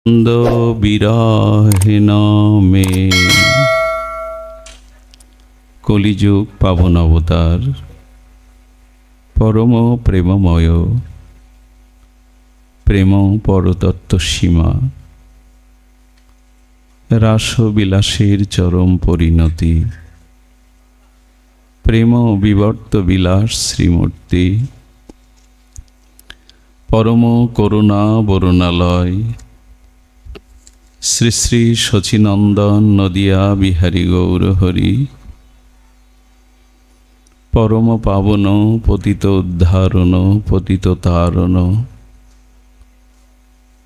ন্দ বিরহেন মে। কলিযুগ পাবন অবতার পরম প্রেমময়, প্রেম পরতত্ত্ব সীমা, রাসবিলাসের চরম পরিণতি, প্রেম বিবর্ত বিলাস শ্রীমূর্তি, পরম করুণা বরুণালয়, শ্রী শ্রী শচীনন্দন নদিয়া বিহারী গৌরহরি, পরম পাবন পতিত উদ্ধারণ পতিত তারণ,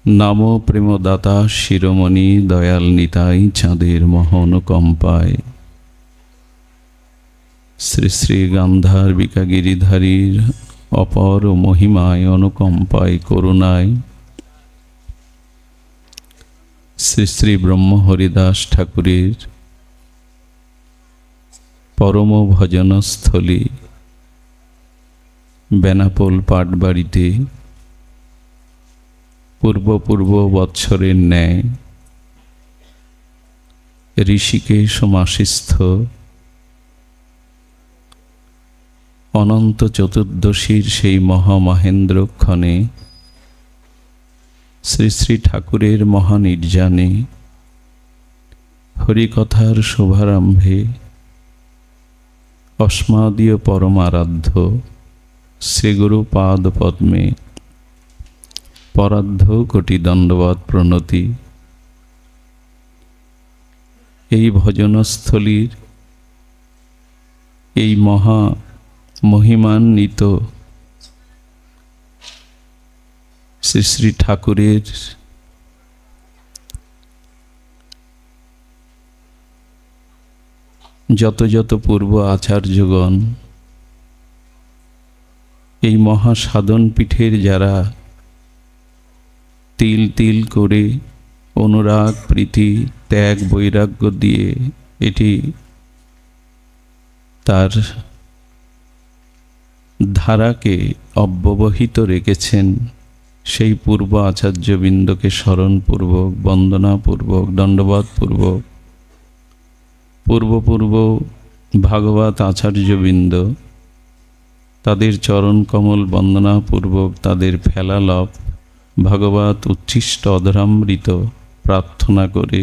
নাম প্রেমদাতা শিরোমণি দয়াল নিতাই চাঁদের মহানুকম্পায়, শ্রী শ্রী গান্ধার্বিকা গিরিধারীর অপর মহিমায় অনুকম্পায় করুণায়, শ্রী শ্রী ব্রহ্ম হরিদাস ঠাকুরের পরম ভজনস্থলী বেনাপোল পাটবাড়িতে পূর্ব বৎসরের ন্যায় ঋষিকেশ মাসিস্থ অনন্ত চতুর্দশীর সেই মহামহেন্দ্রক্ষণে শ্রী শ্রী ঠাকুরের মহানির্জানে হরিকথার শুভারম্ভে অস্মাদীয় পরমারাধ্য শ্রীগুরু পাদ পদ্মে পরার্ধ কোটি দণ্ডবৎ প্রণতি। এই ভজনস্থলীর এই মহা মহিমান্বিত শ্রী শ্রী ঠাকুরের যত যত পূর্ব আচার্যগণ এই মহাসাধন পীঠের যারা তিল তিল করে অনুরাগ প্রীতি ত্যাগ বৈরাগ্য দিয়ে এটি তার ধারাকে অব্যবহিত রেখেছেন, সেই পূর্ব আচার্যবৃন্দকে স্মরণপূর্বক বন্দনাপূর্বক দণ্ডবৎপূর্বক পূর্ব ভাগবত আচার্যবৃন্দ তাদের চরণ কমল বন্দনাপূর্বক তাদের ফেলালভ ভগবত উচ্ছিষ্ট অধরামৃত প্রার্থনা করে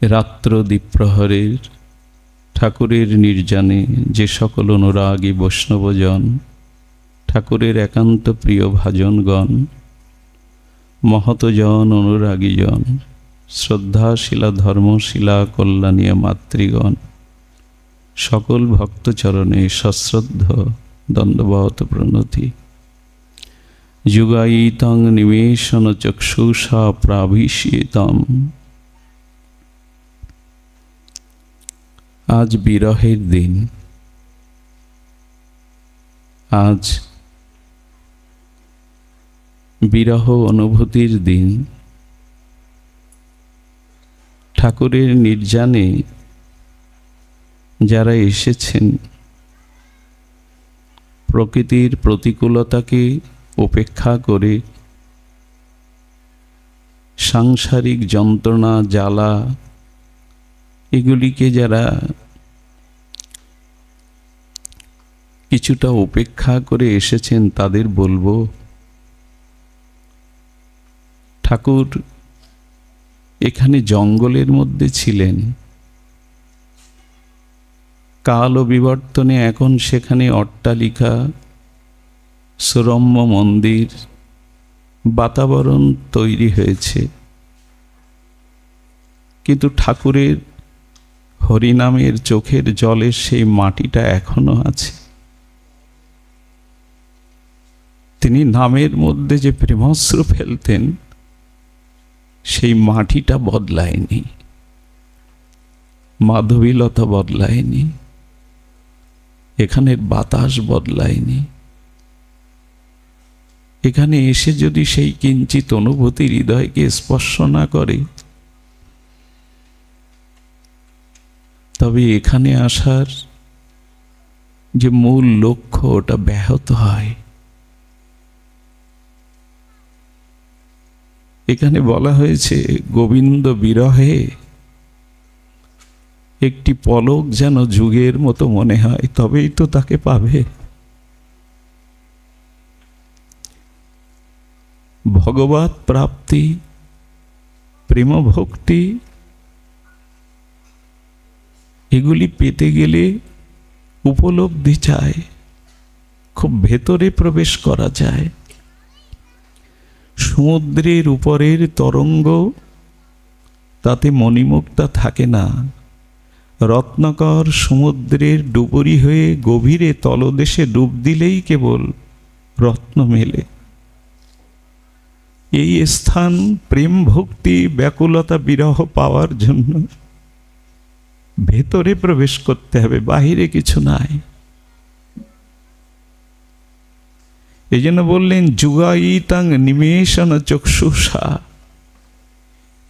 রাত্র দ্বিপ্রহরের ঠাকুরের নির্জানে যে সকল অনুরাগী বৈষ্ণবজন ঠাকুরের একান্ত প্রিয় ভাজনগণ মহতজন অনুরাগীজন শ্রদ্ধাশীলা ধর্মশীলা কল্যাণীয় মাতৃগণ সকল ভক্তচরণে সশ্রদ্ধ দণ্ডবৎ প্রণতি। যুগায়িতং নিমেষণ চক্ষুষা প্রাভিষিতম। আজ বিরহের দিন, আজ বিরহ অনুভূতির দিন। ঠাকুরের নির্জানে যারা এসেছেন প্রকৃতির প্রতিকূলতাকে উপেক্ষা করে সাংসারিক যন্ত্রণা জ্বালা এগুলিকে যারা কিছুটা উপেক্ষা করে এসেছেন তাদের বলবো, ঠাকুর এখানে জঙ্গলের মধ্যে ছিলেন, কাল ও বিবর্তনে এখন সেখানে অট্টালিকা সুরম্য মন্দির বাতাবরণ তৈরি হয়েছে, কিন্তু ঠাকুরের হরিনামের চোখের জলের সেই মাটিটা এখনো আছে। তিনি নামের মধ্যে যে প্রেমাশ্রু ফেলতেন সেই মাটিটা বদলায়নি, মাধবীলতা বদলায়নি, এখানের বাতাস বদলায়নি। এখানে এসে যদি সেই কিঞ্চিত অনুভূতি হৃদয়কে স্পর্শ না করে তবে এখানে আসার যে মূল লক্ষ্য ওটা ব্যাহত হয়। এখানে বলা হয়েছে গোবিন্দ বিরহে একটি পলক যেন যুগের মতো মনে হয়, তবেই তো তাকে পাবে। ভগবত প্রাপ্তি, প্রেম ভক্তি, এগুলি পেতে গেলে উপলব্ধি চায়, খুব ভেতরে প্রবেশ করা যায়। সমুদ্রের উপরের তরঙ্গ, তাতে মণিমুক্তা থাকে না। রত্নাকর সমুদ্রের ডুবুরি হয়ে গভীরে তলদেশে ডুব দিলেই কেবল রত্ন মেলে। এই স্থান প্রেম ভক্তি ব্যাকুলতা বিরহ পাওয়ার জন্য ভেতরে প্রবেশ করতে হবে, বাহিরে কিছু নাই। এই জন্য বললেন যুগায়িতাং নিমেষণ চক্ষুষা,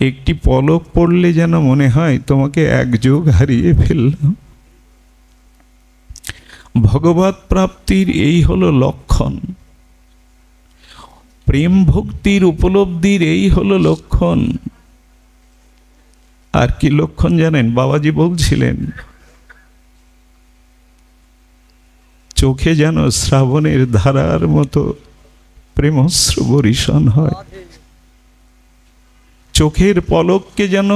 একটি পলক পড়লে যেন মনে হয় তোমাকে এক যুগ হারিয়ে ফেললাম। ভগবত প্রাপ্তির এই হলো লক্ষণ, প্রেম ভক্তির উপলব্ধির এই হলো লক্ষণ। আর কি লক্ষণ জানেন? বাবাজি বলছিলেন চোখে যেন শ্রাবণের ধারার মতো প্রেমশ্রু বরিশন হয়, চোখের পলককে যেন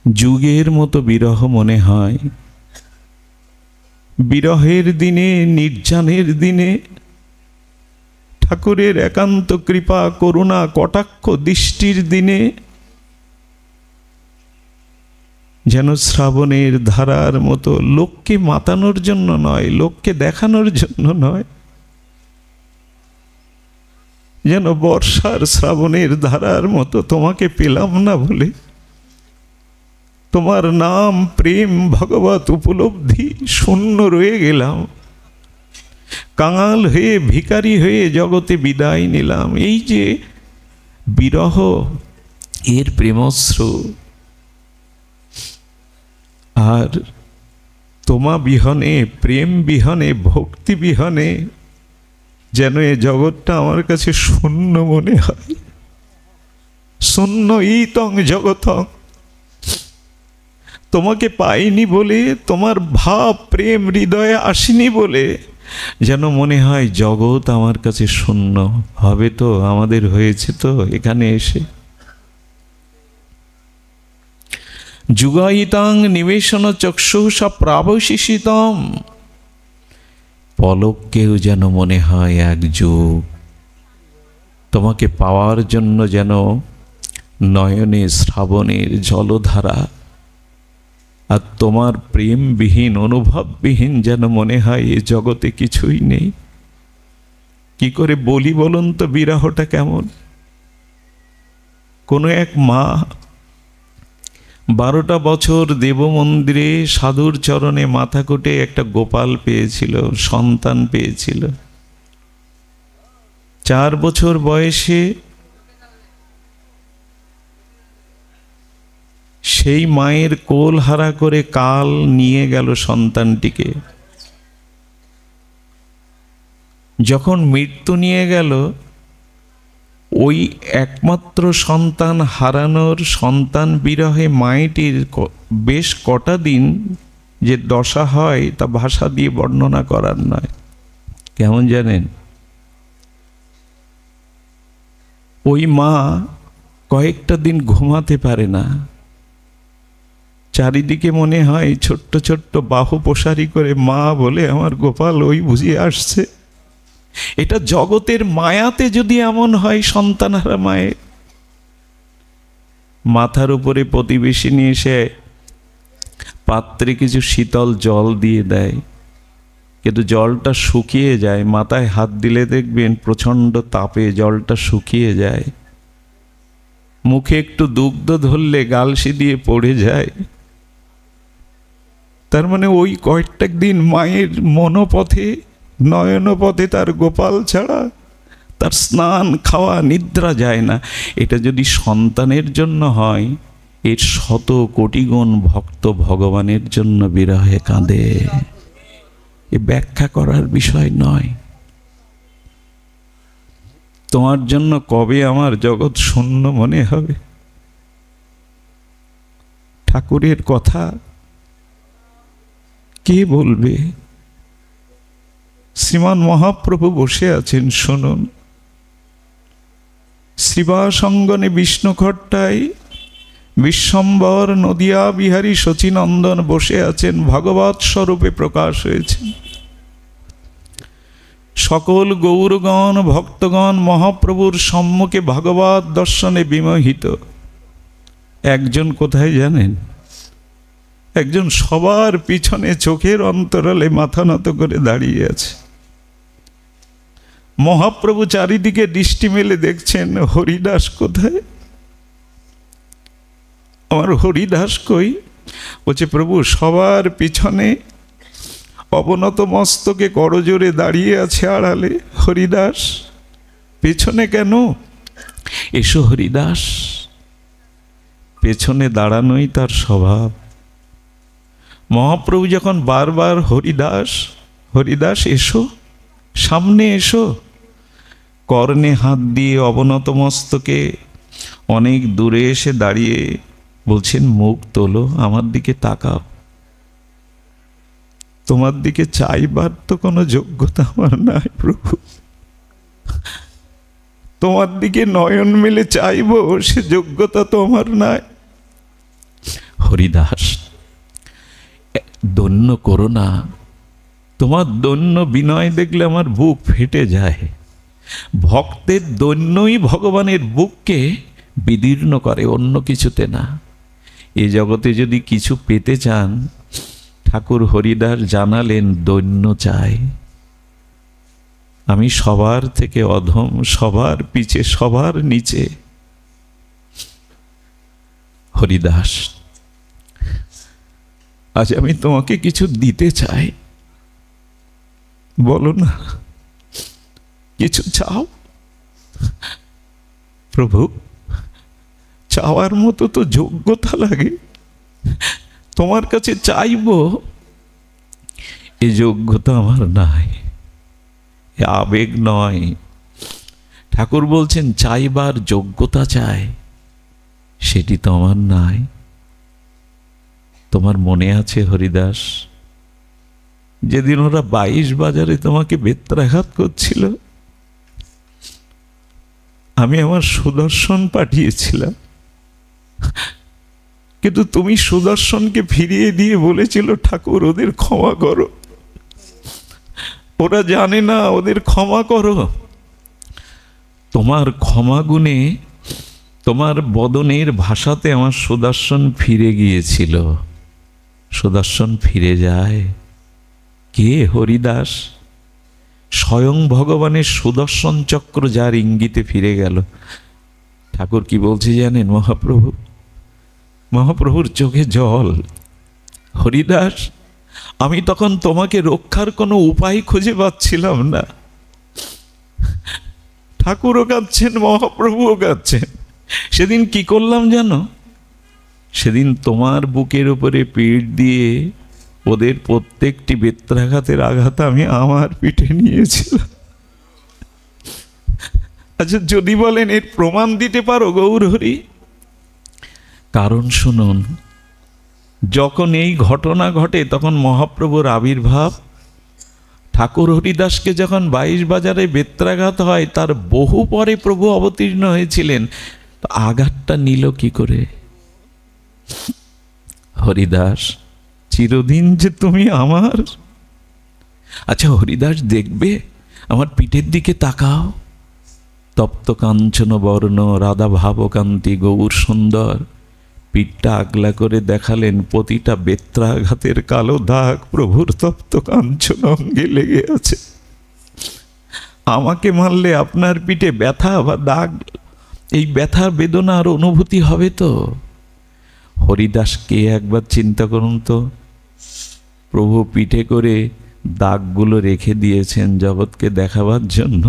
যুগের মতো বিরহ মনে হয়। বিরহের দিনে, নির্জনের দিনে ঠাকুরের একান্ত কৃপা করুণা কটাক্ষ দৃষ্টির দিনে যেন শ্রাবণের ধারার মতো, লোককে মাতানোর জন্য নয়, লোককে দেখানোর জন্য নয়, যেন বর্ষার শ্রাবণের ধারার মতো তোমাকে পেলাম না বলে, তোমার নাম প্রেম ভগবত উপলব্ধি শূন্য রয়ে গেলাম, কাঙাল হয়ে ভিখারি হয়ে জগতে বিদায় নিলাম। এই যে বিরহ, এর প্রেমশ্রু, আর তোমা বিহনে, প্রেম বিহনে, ভক্তি বিহনে যেন এ জগৎটা আমার কাছে শূন্য মনে হয়। শূন্য ইতং জগতং, তোমাকে পাইনি বলে, তোমার ভাব প্রেম হৃদয়ে আসেনি বলে যেন মনে হয় জগৎ আমার কাছে শূন্য। হবে তো, আমাদের হয়েছে তো এখানে এসে। যুগায়িতাং নিবেশন চক্ষুষা প্রাবশিষিতম, পলককেও যেন মনে হয় এক যুগ। তোমাকে পাওয়ার জন্য যেন নয়নে শ্রাবণের জলধারা, আর তোমার প্রেমবিহীন অনুভববিহীন যেন মনে হয় এ জগতে কিছুই নেই। কি করে বলি বলুন তো বিরহটা কেমন? কোনো এক মা 12টা বছর দেব মন্দিরে সাধুর চরণে মাথা কুটে একটা গোপাল পেয়েছিল, সন্তান পেয়েছিল। 4 বছর বয়সে সেই মায়ের কোল হারা করে কাল নিয়ে গেল সন্তানটিকে। যখন মৃত্যু নিয়ে গেল, ওই একমাত্র সন্তান হারানোর সন্তান বিরহে মায়েটির বেশ কটা দিন যে দশা হয় তা ভাষা দিয়ে বর্ণনা করার নয়। কেমন জানেন? ওই মা কয়েকটা দিন ঘুমাতে পারে না, চারিদিকে মনে হয় ছোট্ট ছোট্ট বাহু প্রসারী করে মা বলে আমার গোপাল ওই বুঝিয়ে আসছে। এটা জগতের মায়াতে যদি এমন হয় সন্তানহারা মায়ের। মাথার উপরে প্রতিবেশিনী এসে পাত্রে কিছু শীতল জল দিয়ে দেয়, কিন্তু জলটা শুকিয়ে যায়। মাথায় হাত দিলে দেখবেন প্রচণ্ড তাপে জলটা শুকিয়ে যায়। মুখে একটু দুগ্ধ ধরলে গালসি দিয়ে পড়ে যায়। তার মানে ওই কয়েকটা দিন মায়ের মনোপথে, নয়নপথে তার গোপাল ছাড়া তার স্নান খাওয়া নিদ্রা যায় না। এটা যদি সন্তানের জন্য হয়, এর 100 কোটি গুণ ভক্ত ভগবানের জন্য বিরহে কাঁদে। এ ব্যাখ্যা করার বিষয় নয়। তোমার জন্য কবে আমার জগৎ শূন্য মনে হবে। ঠাকুরের কথা কে বলবে? শ্রীমান মহাপ্রভু বসে আছেন, শুনুন। শ্রীবাসঙ্গনে বিষ্ণুখট্টায় বিশ্বম্বর নদিয়া বিহারী শচীনন্দন বসে আছেন, ভগবৎ স্বরূপে প্রকাশ হয়েছেন। সকল গৌরগণ ভক্তগণ মহাপ্রভুর সম্মুখে ভগবৎ দর্শনে বিমোহিত। একজন কোথায় জানেন? একজন সবার পিছনে চোখের অন্তরালে মাথা নত করে দাঁড়িয়ে আছে। মহাপ্রভু চারিদিকে দৃষ্টি মেলে দেখছেন, হরিদাস কোথায়? আমার হরিদাস কই? বলছে, প্রভু সবার পিছনে অবনত মস্তকে করজোরে দাঁড়িয়ে আছে আড়ালে। হরিদাস পেছনে কেন? এসো হরিদাস। পেছনে দাঁড়ানোই তার স্বভাব। মহাপ্রভু যখন বারবার হরিদাস হরিদাস এসো, সামনে এসো, কর্ণে হাত দিয়ে অবনত মস্তকে অনেক দূরে এসে দাঁড়িয়ে বলছেন, মুখ তোলো, আমার দিকে তাকাও। তোমার দিকে চাইবার তো কোনো যোগ্যতা আমার নাই প্রভু। তোমার দিকে নয়ন মেলে চাইবো সে যোগ্যতা তো আমার নাই। হরিদাস, দৈন্য করো না। তোমার দৈন্য বিনয় দেখলে আমার বুক ফেটে যায়। ভক্তের দৈন্যই ভগবানের বুককে বিদীর্ণ করে, অন্য কিছুতে না। এ জগতে যদি কিছু পেতে চান, ঠাকুর হরিদাস জানালেন, দৈন্য চাই। আমি সবার থেকে অধম, সবার পিছে, সবার নিচে। হরিদাস, আজ আমি তোমাকে কিছু দিতে চাই, বলো না, কিছু চাও। প্রভু, চাওয়ার মতো তো যোগ্যতা লাগে, তোমার কাছে চাইবো এ যোগ্যতা আমার নাই, এ আবেগ নয়। ঠাকুর বলছেন চাইবার যোগ্যতা চাই, সেটি তো আমার নাই। তোমার মনে আছে হরিদাস, যেদিন ওরা 22 বাজারে তোমাকে বেত্রাঘাত করছিল, আমি আমার সুদর্শন পাঠিয়েছিলাম, কিন্তু তুমি সুদর্শনকে ফিরিয়ে দিয়ে বলেছিল, ঠাকুর ওদের ক্ষমা করো, ওরা জানে না, ওদের ক্ষমা করো। তোমার ক্ষমা গুণে, তোমার বদনের ভাষাতে আমার সুদর্শন ফিরে গিয়েছিল। সুদর্শন ফিরে যায় কে? হরিদাস। স্বয়ং ভগবানের সুদর্শন চক্র যার ইঙ্গিতে ফিরে গেল। ঠাকুর কি বলছে জানেন? মহাপ্রভু, মহাপ্রভুর চোখে জল। হরিদাস, আমি তখন তোমাকে রক্ষার কোনো উপায় খুঁজে পাচ্ছিলাম না। ঠাকুরও কাঁদছেন, মহাপ্রভুও কাঁদছেন। সেদিন কি করলাম জানো? সেদিন তোমার বুকের উপরে পিঠ দিয়ে ওদের প্রত্যেকটি বেত্রাঘাতের আঘাত আমি আমার পিঠে নিয়েছিলাম। আচ্ছা, যদি বলেন এর প্রমাণ দিতে পারো গৌরহরি? কারণ শুনুন, যখন এই ঘটনা ঘটে তখন মহাপ্রভুর আবির্ভাব। ঠাকুর হরিদাসকে যখন 22 বাজারে বেত্রাঘাত হয়, তার বহু পরে প্রভু অবতীর্ণ হয়েছিলেন। আঘাতটা নিল কি করে? হরিদাস, চিরদিন যে তুমি আমার। আচ্ছা হরিদাস, দেখবে আমার পিঠের দিকে তাকাও। তপ্ত কাঞ্চন বর্ণ, রাধা ভাবকান্তি, গৌর সুন্দর। পিঠটা আগলা করে দেখালেন, প্রতিটা বেত্রাঘাতের কালো দাগ প্রভুর তপ্ত কাঞ্চন অঙ্গে লেগে আছে। আমাকে মারলে আপনার পিঠে ব্যথা বা দাগ, এই ব্যথার বেদনার অনুভূতি হবে তো? হরিদাসকে একবার চিন্তা করুন তো, প্রভু পিঠে করে দাগগুলো রেখে দিয়েছেন জগৎকে দেখাবার জন্য।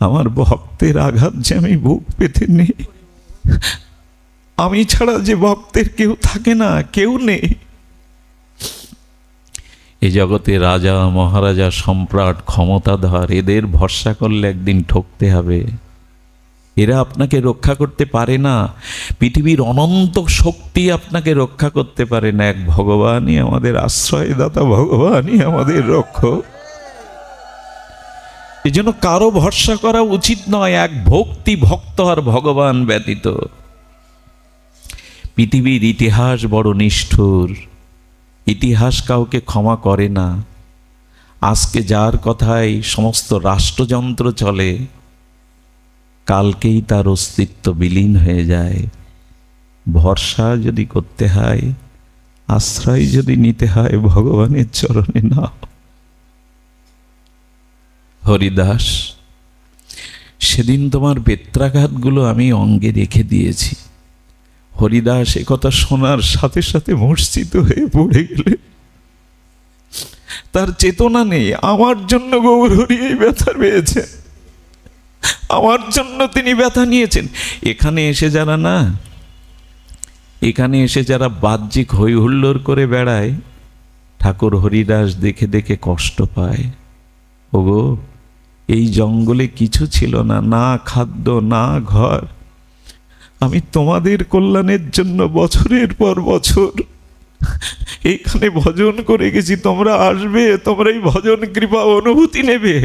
আমার ভক্তের আঘাত যে আমি বুক পেতে নেই, আমি ছাড়া যে ভক্তের কেউ থাকে না, কেউ নেই। এ জগতে রাজা মহারাজা সম্রাট ক্ষমতাধর এদের ভরসা করলে একদিন ঠকতে হবে। এরা আপনাকে রক্ষা করতে পারে না, পৃথিবীর অনন্ত শক্তি আপনাকে রক্ষা করতে পারে না। এক ভগবানই আমাদের আশ্রয়দাতা, ভগবানই আমাদের রক্ষক। এই জন্য কারো ভরসা করা উচিত নয়, এক ভক্তি ভক্ত আর ভগবান ব্যতীত। পৃথিবীর ইতিহাস বড় নিষ্ঠুর, ইতিহাস কাউকে ক্ষমা করে না। আজকে যার কথায় সমস্ত রাষ্ট্রযন্ত্র চলে, কালকেই তার অস্তিত্ব বিলীন হয়ে যায়। ভরসা যদি করতে হয়, আশ্রয় যদি নিতে হয়, ভগবানের চরণে নাও। হরিদাস, সেদিন তোমার বেত্রাঘাতগুলো আমি অঙ্গে রেখে দিয়েছি। হরিদাস এ কথা শোনার সাথে সাথে মূর্ছিত হয়ে পড়ে গেলে, তার চেতনা নেই। আমার জন্য গৌর হরি এই ব্যথা পেয়েছেন, আমার জন্য তিনি ব্যথা নিয়েছেন। এখানে এসে যারা বাহ্যিক হই হুল্লোড় করে বেড়ায়, ঠাকুর হরিদাস দেখে দেখে কষ্ট পায়। ওগো, এই জঙ্গলে কিছু ছিল না, না খাদ্য না ঘর। আমি তোমাদের কল্যাণের জন্য বছরের পর বছর এইখানে ভজন করে গেছি। তোমরা আসবে, তোমরা এই ভজন কৃপা অনুভূতি নেবে।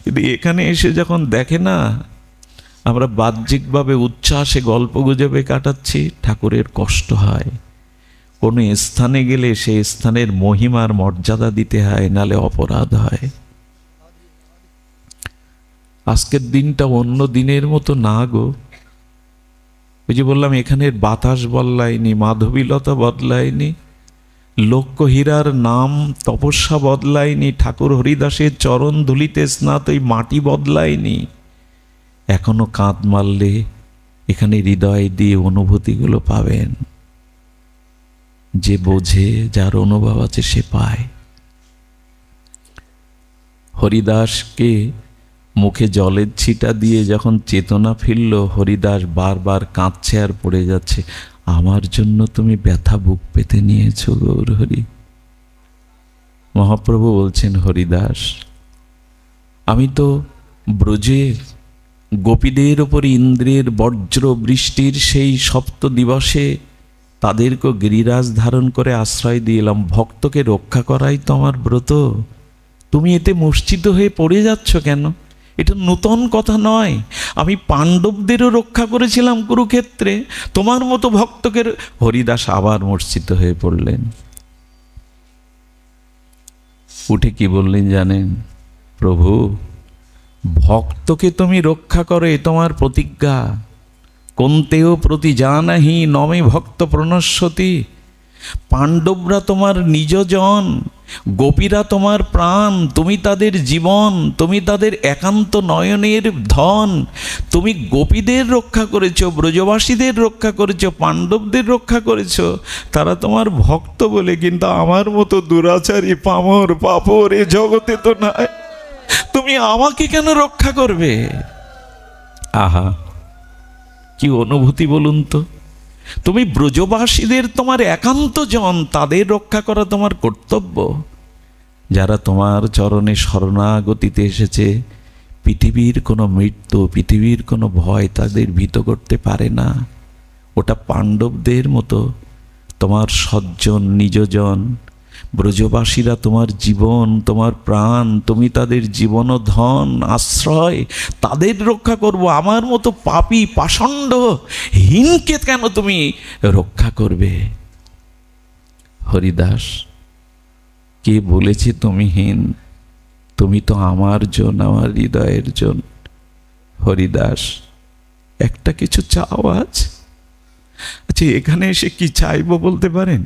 কিন্তু এখানে এসে যখন দেখে না আমরা বাহ্যিকভাবে উচ্ছ্বাসে গল্প গুজবে কাটাচ্ছি, ঠাকুরের কষ্ট হয়। কোনো স্থানে গেলে সেই স্থানের মহিমার মর্যাদা দিতে হয়, নালে অপরাধ হয়। আজকের দিনটা অন্য দিনের মতো না গো। ওই যে বললাম, এখানের বাতাস বদলায়নি, মাধবীলতা বদলায়নি, লক্ষ্য হীরার নাম তপস্যা বদলায়নি, ঠাকুর হরিদাসের চরণ ধুলিতে স্নাত এই মাটি বদলায়নি। এখনো কাঁধ মারলে এখানে হৃদয় দিয়ে অনুভূতিগুলো পাবেন। যে বোঝে, যার অনুভব আছে, সে পায়। হরিদাসকে মুখে জলের ছিটা দিয়ে যখন চেতনা ফিরল, হরিদাস বারবার কাঁদছে আর পড়ে যাচ্ছে। আমার জন্য তুমি ব্যথা বুক পেতে নিয়েছ গৌর হরি। মহাপ্রভু বলছেন, হরিদাস, আমি তো ব্রজে গোপীদের ওপর ইন্দ্রের বজ্র বৃষ্টির সেই সপ্ত দিবসে তাদেরকে গিরিরাজ ধারণ করে আশ্রয় দিলাম। ভক্তকে রক্ষা করাই তো আমার ব্রত। তুমি এতে মূর্ছিত হয়ে পড়ে যাচ্ছ কেন? এটা নূতন কথা নয়। আমি পাণ্ডবদেরও রক্ষা করেছিলাম কুরুক্ষেত্রে, তোমার মতো ভক্তকে। হরিদাস আবার মূর্ছিত হয়ে পড়লেন। উঠে কি বললেন জানেন? প্রভু, ভক্তকে তুমি রক্ষা করো, এ তোমার প্রতিজ্ঞা। কোন্তেও প্রতি জানাহি নমে ভক্ত প্রণশ্যতি। পাণ্ডবরা তোমার নিজজন, গোপীরা তোমার প্রাণ, তুমি তাদের জীবন, তুমি তাদের একান্ত নয়নের ধন। তুমি গোপীদের রক্ষা করেছো, ব্রজবাসীদের রক্ষা করেছো, পাণ্ডবদের রক্ষা করেছো, তারা তোমার ভক্ত বলে। কিন্তু আমার মতো দুরাচারী পামর পাপর এ জগতে তো নাই। তুমি আমাকে কেন রক্ষা করবে? আহা, কি অনুভূতি বলুন তো। তুমি ব্রজবাসীদের তোমার একান্ত জন, তাদের রক্ষা করা তোমার কর্তব্য। যারা তোমার চরণে শরণাগতিতে এসেছে, পৃথিবীর কোনো মৃত্যু, পৃথিবীর কোনো ভয় তাদের ভীত করতে পারে না। ওটা পাণ্ডবদের মতো তোমার সজ্জন নিজজন। ব্রজবাসীরা তোমার জীবন, তোমার প্রাণ, তুমি তাদের জীবন ও ধন, আশ্রয়, তাদের রক্ষা করব। আমার মতো পাপী পাষণ্ড হীনকে কেন তুমি রক্ষা করবে? হরিদাস, কে বলেছে তুমি হীন? তুমি তো আমার জন, আমার হৃদয়ের জন। হরিদাস, একটা কিছু চাও আজ? আচ্ছা, এখানে এসে কি চাইবো বলতে পারেন?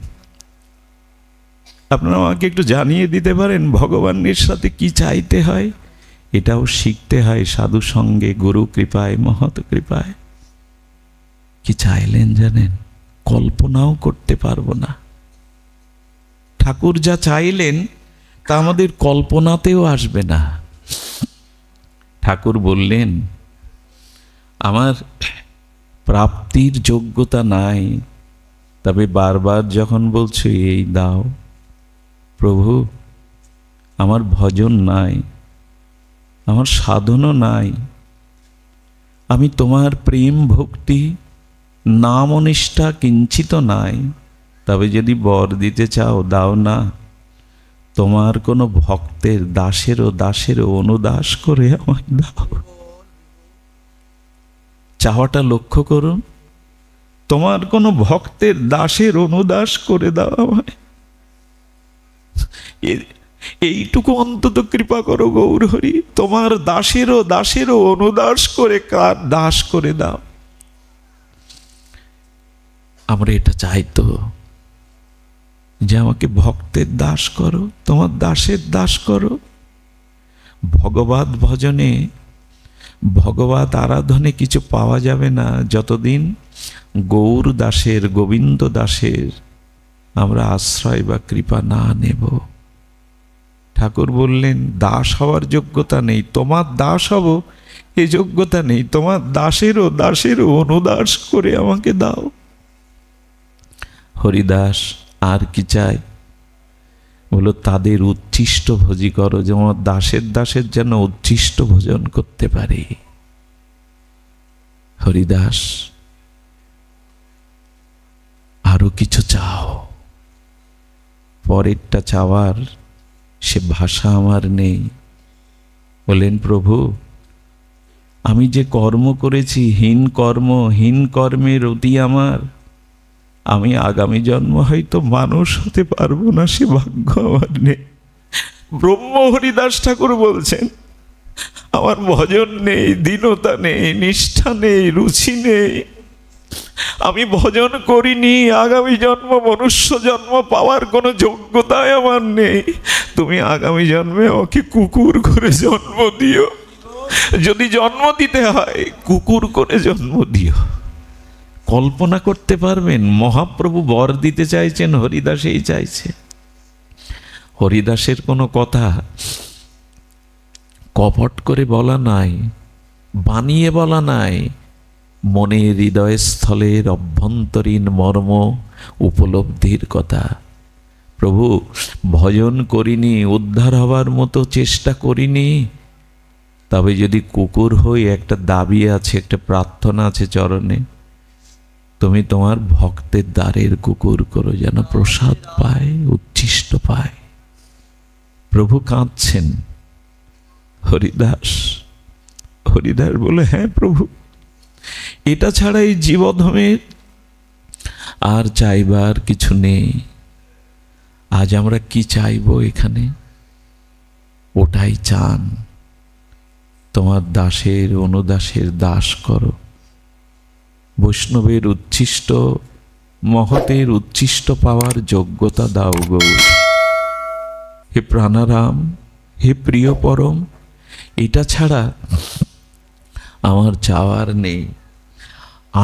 আপনারা আমাকে একটু জানিয়ে দিতে পারেন ভগবানের সাথে কি চাইতে হয়? এটাও শিখতে হয় সাধু সঙ্গে, গুরু কৃপায়, মহৎ কৃপায়। কি চাইলেন জানেন? কল্পনাও করতে পারবো না। ঠাকুর যা চাইলেন তা আমাদের কল্পনাতেও আসবে না। ঠাকুর বললেন, আমার প্রাপ্তির যোগ্যতা নাই, তবে বারবার যখন বলছো এই দাও, প্রভু আমার ভজন নাই, আমার সাধনও নাই, আমি তোমার প্রেম ভক্তি নাম নিষ্ঠা কিঞ্চিত নাই। তবে যদি বর দিতে চাও দাও না, তোমার কোনো ভক্তের দাসেরও অনুদাস করে আমায় দাও। চাওয়াটা লক্ষ্য করুন, তোমার কোনো ভক্তের দাসের অনুদাস করে দাও আমায়। এইটুকু অন্তত কৃপা করো গৌর হরি, তোমার দাসেরও অনুদাস করে কার দাস করে দাও। আমরা এটা চাইতো যে আমাকে ভক্তের দাস করো, তোমার দাসের দাস করো। ভগবত ভজনে, ভগবত আরাধনে কিছু পাওয়া যাবে না যতদিন গৌর দাসের, গোবিন্দ দাসের আমরা আশ্রয় বা কৃপা না নেব। ঠাকুর বললেন দাস হওয়ার যোগ্যতা নেই, তোমার দাস হব এ যোগ্যতা নেই, তোমার দাসেরও অনুদাস করে আমাকে দাও। হরিদাস আর কি চায়? বলো তাদের উচ্ছিষ্ট ভোজি করো, যেমন দাসের যেন উচ্ছিষ্ট ভোজন করতে পারে। হরিদাস আরো কিছু চাও, পরেরটা চাওয়ার সে ভাষা আমার নেই। বলেন প্রভু আমি যে কর্ম করেছি, হীন কর্মের অতি আমার, আমি আগামী জন্ম হয়তো মানুষ হতে পারবো না, সে ভাগ্য আমার নেই। ব্রহ্ম হরিদাস ঠাকুর বলছেন আমার ভজন নেই, দীনতা নেই, নিষ্ঠা নেই, রুচি নেই, আমি ভজন করিনি, আগামী জন্ম মনুষ্য জন্ম পাওয়ার কোনো যোগ্যতাই আমার নেই। তুমি আগামী জন্মে ওকে কুকুর করে জন্ম দিও, যদি জন্ম দিতে হয় কুকুর করে জন্ম দিও। কল্পনা করতে পারবেন মহাপ্রভু বর দিতে চাইছেন, হরিদাস এই চাইছে। হরিদাসের কোনো কথা কপট করে বলা নাই, বানিয়ে বলা নাই, মনের হৃদয়স্থলের অভ্যন্তরীণ মর্ম উপলব্ধির কথা। প্রভু ভজন করিনি, উদ্ধার হবার মতো চেষ্টা করিনি, তবে যদি কুকুর হই একটা দাবি আছে, একটা প্রার্থনা আছে চরণে, তুমি তোমার ভক্তের দ্বারের কুকুর করো যেন প্রসাদ পায়, উচ্ছিষ্ট পায়। প্রভু কাঁদছেন। হরিদাস বলে হ্যাঁ প্রভু, এটা ছাড়া এই জীবধমের আর চাইবার কিছু নেই। আজ আমরা কি চাইবো এখানে? ওটাই চান, তোমার দাসের অনুদাসের দাস করো, বৈষ্ণবের উচ্ছিষ্ট মহতের উচ্ছিষ্ট পাওয়ার যোগ্যতা দাও গৌর। হে প্রাণারাম, হে প্রিয় পরম, এটা ছাড়া আমার চাওয়ার নেই।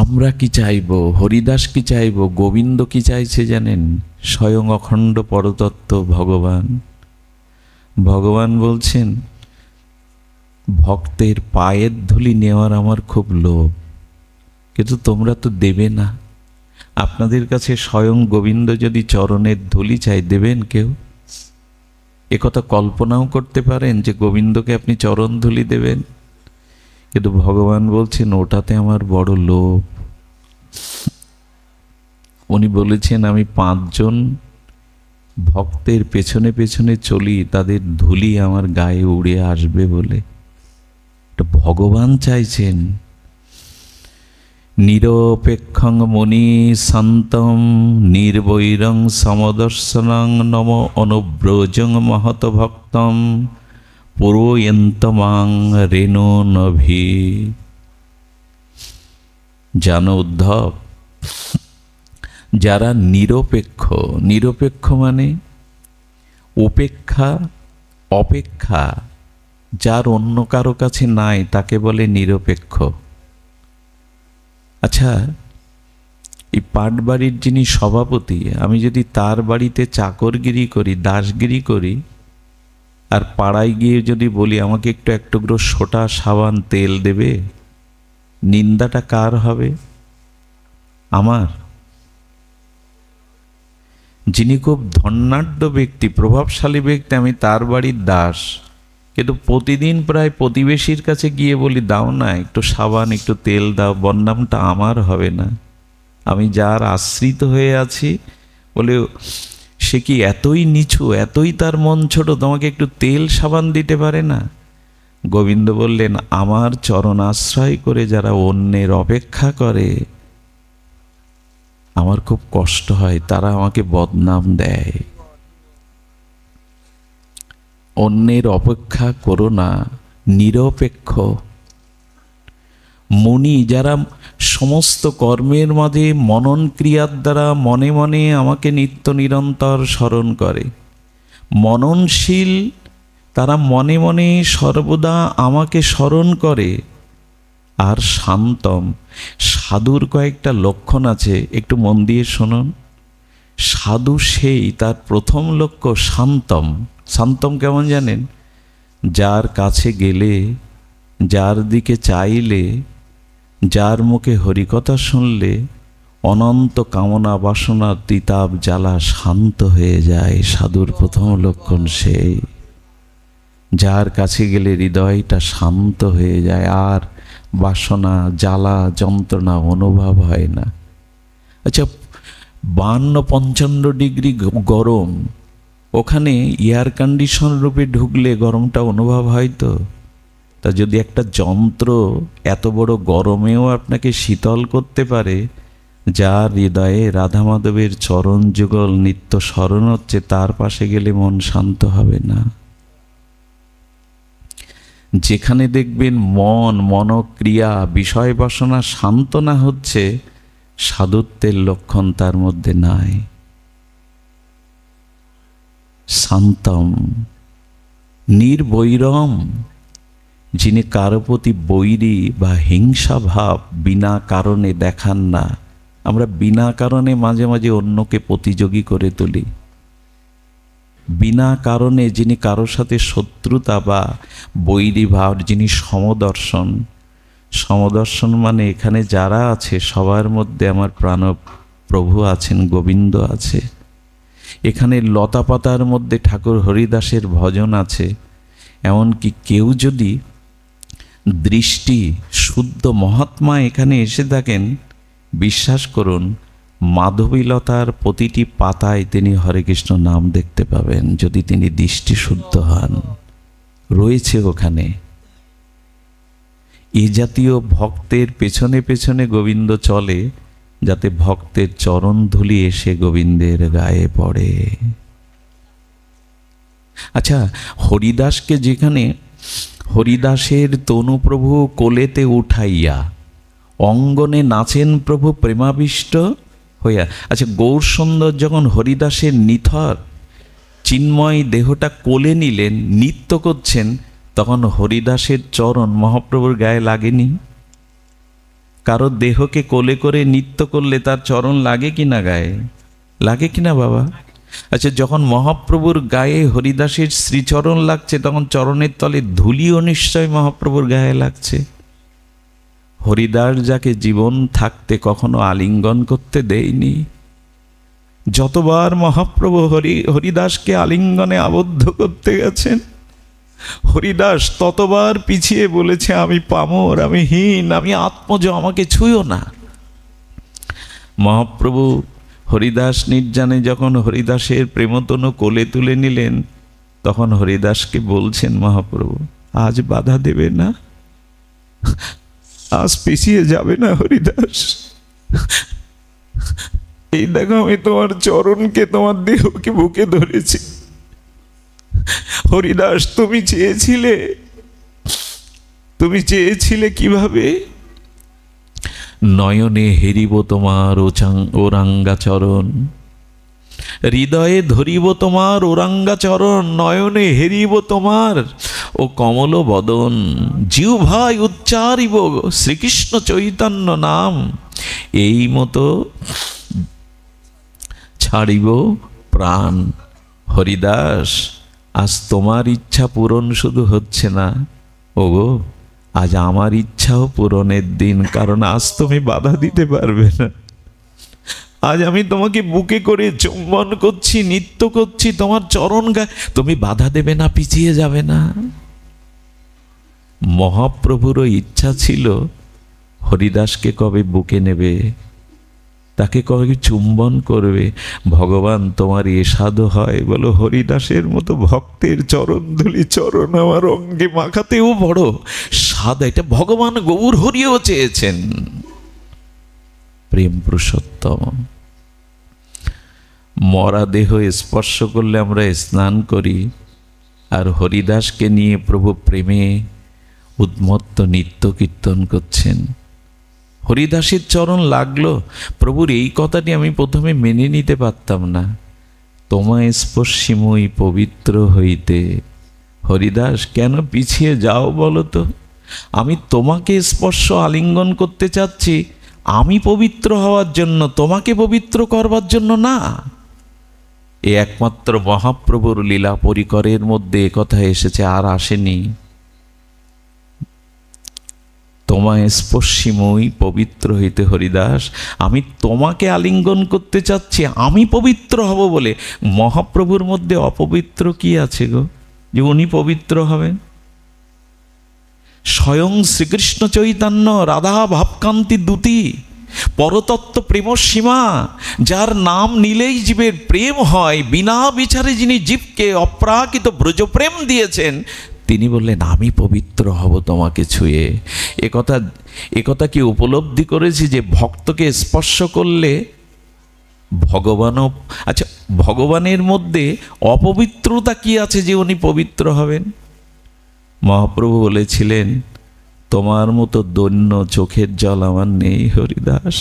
আমরা কি চাইব? হরিদাস কি চাইব? গোবিন্দ কি চাইছে জানেন? স্বয়ং অখণ্ড পরতত্ত্ব ভগবান বলছেন ভক্তের পায়ের ধুলি নেওয়ার আমার খুব লোভ, কিন্তু তোমরা তো দেবে না। আপনাদের কাছে স্বয়ং গোবিন্দ যদি চরণের ধুলি চাই, দেবেন কেউ? একথা কল্পনাও করতে পারেন যে গোবিন্দকে আপনি চরণ ধুলি দেবেন? কিন্তু ভগবান বলছেন ওটাতে আমার বড় লোভ। উনি বলেছেন আমি 5 জন ভক্তের পেছনে পেছনে চলি, তাদের ধুলি আমার গায়ে উড়ে আসবে বলে। এটা ভগবান চাইছেন। নিরপেক্ষং মনি শান্তং নির্বৈরং সমদর্শনং নম অনুব্রজং মহত ভক্তম পুরোয়ন্তমাং রেণু নভি। জানো উদ্ধব, যারা নিরপেক্ষ মানে অপেক্ষা যার অন্য কারো কাছে নাই তাকে বলে নিরপেক্ষ। আচ্ছা, এই পাটবাড়ির যিনি সভাপতি, আমি যদি তার বাড়িতে চাকরগিরি করি, দাসগিরি করি, আর পাড়ায় গিয়ে যদি বলি আমাকে একটু এক টুকরো সোটা সাবান তেল দেবে, নিন্দাটা কার হবে? আমার। যিনি খুব ধনাঢ্য ব্যক্তি, প্রভাবশালী ব্যক্তি, আমি তার বাড়ির দাস, কিন্তু প্রতিদিন প্রায় প্রতিবেশীর কাছে গিয়ে বলি, দাও না একটু সাবান, একটু তেল দাও, বদনামটা আমার হবে না, আমি যার আশ্রিত হয়ে আছি। বলে সে কি এতই নিচু, এতই তার মন ছোট, তোমাকে একটু তেল সাবান দিতে পারে না? গোবিন্দ বললেন, আমার চরণ আশ্রয় করে যারা অন্যের অপেক্ষা করে আমার খুব কষ্ট হয়, তারা আমাকে বদনাম দেয়। অন্যের অপেক্ষা করো না, নিরপেক্ষ। মুনি যারা সমস্ত কর্মের মাঝে মনন ক্রিয়ার দ্বারা মনে মনে আমাকে নিত্য নিরন্তর স্মরণ করে, মননশীল, তারা মনে মনে সর্বদা আমাকে স্মরণ করে। আর শান্তম, সাধুর কয়েকটা লক্ষণ আছে, একটু মন দিয়ে শুনুন। সাধু সেই, তার প্রথম লক্ষ্য শান্তম। শান্তম কেমন জানেন? যার কাছে গেলে, যার দিকে চাইলে, যার মুখে হরিকথা শুনলে অনন্ত কামনা বাসনা তিতাব জ্বালা শান্ত হয়ে যায়। সাধুর প্রথম লক্ষণ সেই, যার কাছে গেলে হৃদয়টা শান্ত হয়ে যায়, আর বাসনা জ্বালা যন্ত্রণা অনুভব হয় না। আচ্ছা, 52-55 ডিগ্রি গরম, ওখানে এয়ার কন্ডিশন রূপে ঢুকলে গরমটা অনুভব হয় তো? তা যদি একটা যন্ত্র এত বড় গরমেও আপনাকে শীতল করতে পারে, যার হৃদয়ে রাধা মাধবের চরণ যুগল নিত্য স্মরণ হচ্ছে, তার পাশে গেলে মন শান্ত হবে না? যেখানে দেখবেন মন, মনক্রিয়া, বিষয় বাসনা শান্ত না হচ্ছে, সাধুত্বের লক্ষণ তার মধ্যে নাই। শান্তম নির্বৈরম, যিনি কারো প্রতি বৈরী বা হিংসা ভাব বিনা কারণে দেখান না। আমরা বিনা কারণে মাঝে মাঝে অন্যকে প্রতিযোগী করে তুলি। বিনা কারণে যিনি কারো সাথে শত্রুতা বা বৈরী ভাব, যিনি সমদর্শন। সমদর্শন মানে এখানে যারা আছে সবার মধ্যে আমার প্রাণ প্রভু আছেন, গোবিন্দ আছে। এখানে লতা পাতার মধ্যে ঠাকুর হরিদাসের ভজন আছে। এমনকি কেউ যদি দৃষ্টি শুদ্ধ মহাত্মা এখানে এসে থাকেন, বিশ্বাস করুন মাধবীলতার প্রতিটি পাতায় তিনি হরে কৃষ্ণ নাম দেখতে পাবেন, যদি তিনি দৃষ্টি শুদ্ধ হন। রয়েছে ওখানে। এ জাতীয় ভক্তের পেছনে পেছনে গোবিন্দ চলে, যাতে ভক্তের চরণ ধুলি এসে গোবিন্দের গায়ে পড়ে। আচ্ছা, হরিদাসকে যেখানে হরিদাসের তনু প্রভু কোলেতে উঠাইয়া অঙ্গনে নাচেন প্রভু প্রেমাবিষ্ট হইয়া। আচ্ছা, গৌর সুন্দর যখন হরিদাসের নিথর চিন্ময় দেহটা কোলে নিলেন, নৃত্য করছেন, তখন হরিদাসের চরণ মহাপ্রভুর গায়ে লাগেনি? কারো দেহকে কোলে করে নৃত্য করলে তার চরণ লাগে কিনা গায়ে? লাগে কিনা বাবা? আচ্ছা, যখন মহাপ্রভুর গায়ে হরিদাসের শ্রীচরণ লাগছে, তখন চরণের তলে ধুলিও নিশ্চয় মহাপ্রভুর গায়ে লাগছে। হরিদাস যাকে জীবন থাকতে কখনো আলিঙ্গন করতে দেয়নি, যতবার মহাপ্রভু হরিদাসকে আলিঙ্গনে আবদ্ধ করতে গেছেন, হরিদাস ততবার পিছিয়ে বলেছে, আমি পামর, আমি হীন, আমি আত্মজ, আমাকে ছুঁয়ো না। মহাপ্রভু হরিদাস নির্জানে যখন হরিদাসের প্রেমতনু কোলে তুলে নিলেন, তখন হরিদাসকে বলছেন মহাপ্রভু, আজ বাধা দেবে না, আজ পিছিয়ে যাবে না হরিদাস। এই দেখো, আমি তোমার চরণকে, তোমার দেহকে বুকে ধরেছি। হরিদাস, তুমি চেয়েছিলে কিভাবে? নয়নে হেরিব তোমার ওরাঙ্গা চরণ, হৃদয়ে ধরিব তোমার ওরাঙ্গা চরণ, নয়নে হেরিব তোমার ও কমল বদন, জিহ্বায় উচ্চারিব শ্রীকৃষ্ণ চৈতন্য নাম, এই মতো ছাড়িব প্রাণ। হরিদাস, আজ তোমার ইচ্ছা পূরণ শুধু হচ্ছে না, ওগো আজ আমার ইচ্ছাও পূরণের দিন, কারণ আজ তুমি বাধা দিতে পারবে না। আজ আমি তোমাকে বুকে করে চুম্বন করছি, নৃত্য করছি, তোমার চরণ গায়ে, তুমি বাধা দেবে না, পিছিয়ে যাবে না। মহাপ্রভুরও ইচ্ছা ছিল হরিদাসকে কবে বুকে নেবে, তাকে কবে চুম্বন করবে। ভগবান তোমার এ সাধু হয় বলো, হরিদাসের মতো ভক্তের চরণ ধুলি চরণ আমার অঙ্গে মাখাতেও বড় সাধ। এটা ভগবান গৌর হরিও চেয়েছেন। প্রেম পুরুষোত্তম। মরা দেহ স্পর্শ করলে আমরা স্নান করি, আর হরিদাসকে নিয়ে প্রভু প্রেমে উন্মত্ত নিত্য কীর্তন করছেন। হরিদাসের চরণ লাগলো। প্রভুর এই কথাটি আমি প্রথমে মেনে নিতে পারতাম না। তোমায় স্পর্শিময়ী পবিত্র হইতে। হরিদাস কেন পিছিয়ে যাও বলো তো? আমি তোমাকে স্পর্শ আলিঙ্গন করতে চাচ্ছি, আমি পবিত্র হওয়ার জন্য, তোমাকে পবিত্র করবার জন্য না। এ একমাত্র মহাপ্রভুর লীলা পরিকরের মধ্যে একথা এসেছে, আর আসেনি। তোমায় স্পর্শিময়ী পবিত্র হইতে হরিদাস, আমি তোমাকে আলিঙ্গন করতে চাচ্ছি, আমি পবিত্র হব বলে। মহাপ্রভুর মধ্যে অপবিত্র কি আছে গো যে উনি পবিত্র হবেন? স্বয়ং শ্রীকৃষ্ণ চৈতন্য, রাধা ভাবকান্তি দ্যুতি, পরতত্ত্ব প্রেম সীমা, যার নাম নিলেই জীবের প্রেম হয়, বিনা বিচারে যিনি জীবকে অপ্রাকৃত ব্রজপ্রেম দিয়েছেন, তিনি বললেন আমি পবিত্র হব তোমাকে ছুঁয়ে। একথা কি উপলব্ধি করেছি যে ভক্তকে স্পর্শ করলে ভগবানও, আচ্ছা ভগবানের মধ্যে অপবিত্রতা কি আছে যে উনি পবিত্র হবেন? মহাপ্রভু বলেছিলেন, তোমার মতো দৈন্য চোখের জল আমার নেই হরিদাস,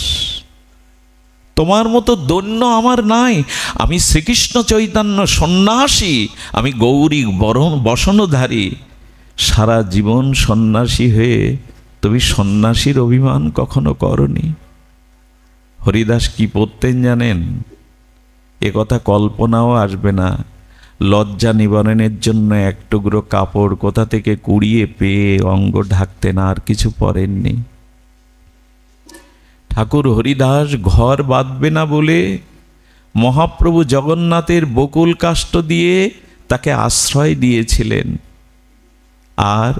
তোমার মতো দৈন্য আমার নাই। আমি শ্রীকৃষ্ণ চৈতন্য সন্ন্যাসী, আমি গৌরী বসনধারী। সারা জীবন সন্ন্যাসী হয়ে তুমি সন্ন্যাসীর অভিমান কখনো করনি। হরিদাস কি পড়তেন জানেন? এ কথা কল্পনাও আসবে না। লজ্জা নিবারণের জন্য এক টুকরো কাপড় কোথা থেকে কুড়িয়ে পেয়ে অঙ্গ ঢাকতেন, আর কিছু পরেননি। ঠাকুর হরিদাস ঘর বাঁধবে না বলে মহাপ্রভু জগন্নাথের বকুল কাষ্ঠ দিয়ে তাকে আশ্রয় দিয়েছিলেন। আর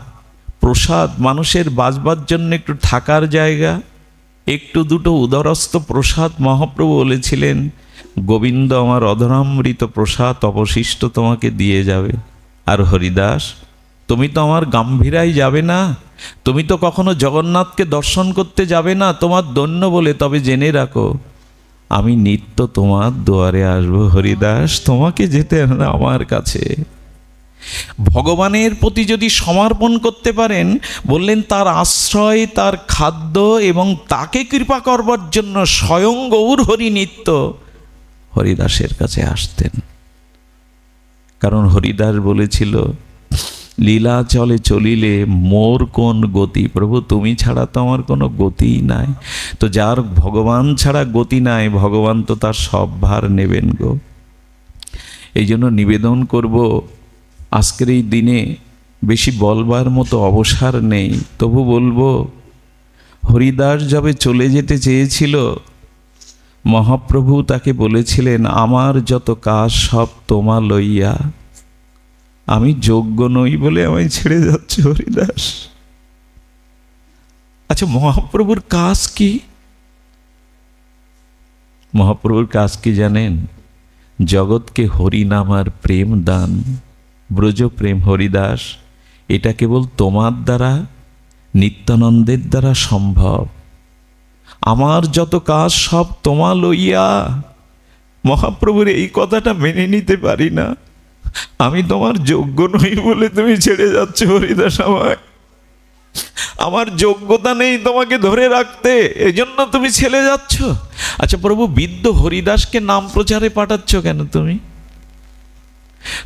প্রসাদ, মানুষের বাঁচবার জন্য একটু থাকার জায়গা, একটু দুটো উদরস্থ প্রসাদ মহাপ্রভু বলেছিলেন, গোবিন্দ আমার অধরামৃত প্রসাদ অবশিষ্ট তোমাকে দিয়ে যাবে। আর হরিদাস, তুমি তো আমার গাম্ভীরায় যাবে না, তুমি তো কখনো জগন্নাথকে দর্শন করতে যাবে না তোমার দৈন্য বলে। তবে জেনে রাখো, আমি নিত্য তোমার দুয়ারে আসবো হরিদাস, তোমাকে যেতে না আমার কাছে। ভগবানের প্রতি যদি সমর্পণ করতে পারেন, বললেন তার আশ্রয়, তার খাদ্য এবং তাকে কৃপা করবার জন্য স্বয়ং গৌর হরি নিত্য হরিদাসের কাছে আসতেন। কারণ হরিদাস বলেছিল, লীলা চলে চলিলে মোর কোন গতি? প্রভু তুমি ছাড়া তো আমার কোনো গতিই নাই। তো যার ভগবান ছাড়া গতি নাই, ভগবান তো তার সব ভার নেবেন গো। এই জন্য নিবেদন করব, আজকের এই দিনে বেশি বলবার মতো অবসর নেই, তবু বলবো, হরিদাস যবে চলে যেতে চেয়েছিল, মহাপ্রভু তাকে বলেছিলেন, আমার যত কাজ সব তোমা লইয়া, আমি যোগ্য নই বলে আমায় ছেড়ে যাচ্ছে হরিদাস। আচ্ছা মহাপ্রভুর কাজ কি? মহাপ্রভুর কাজ কি জানেন? জগৎকে হরিনাম আর প্রেম দান, ব্রজ প্রেম। হরিদাস, এটা কেবল তোমার দ্বারা, নিত্যানন্দের দ্বারা সম্ভব। আমার যত কাজ সব তোমা লইয়া। মহাপ্রভুর এই কথাটা মেনে নিতে পারি না। আমি তোমার যোগ্য নই বলে তুমি ছেড়ে যাচ্ছ হরিদাস আমায়। আমার যোগ্যতা নেই তোমাকে ধরে রাখতে, এজন্য তুমি ছেড়ে যাচ্ছ। আচ্ছা প্রভু, বৃদ্ধ হরিদাসকে নাম প্রচারে পাঠাচ্ছ কেন তুমি?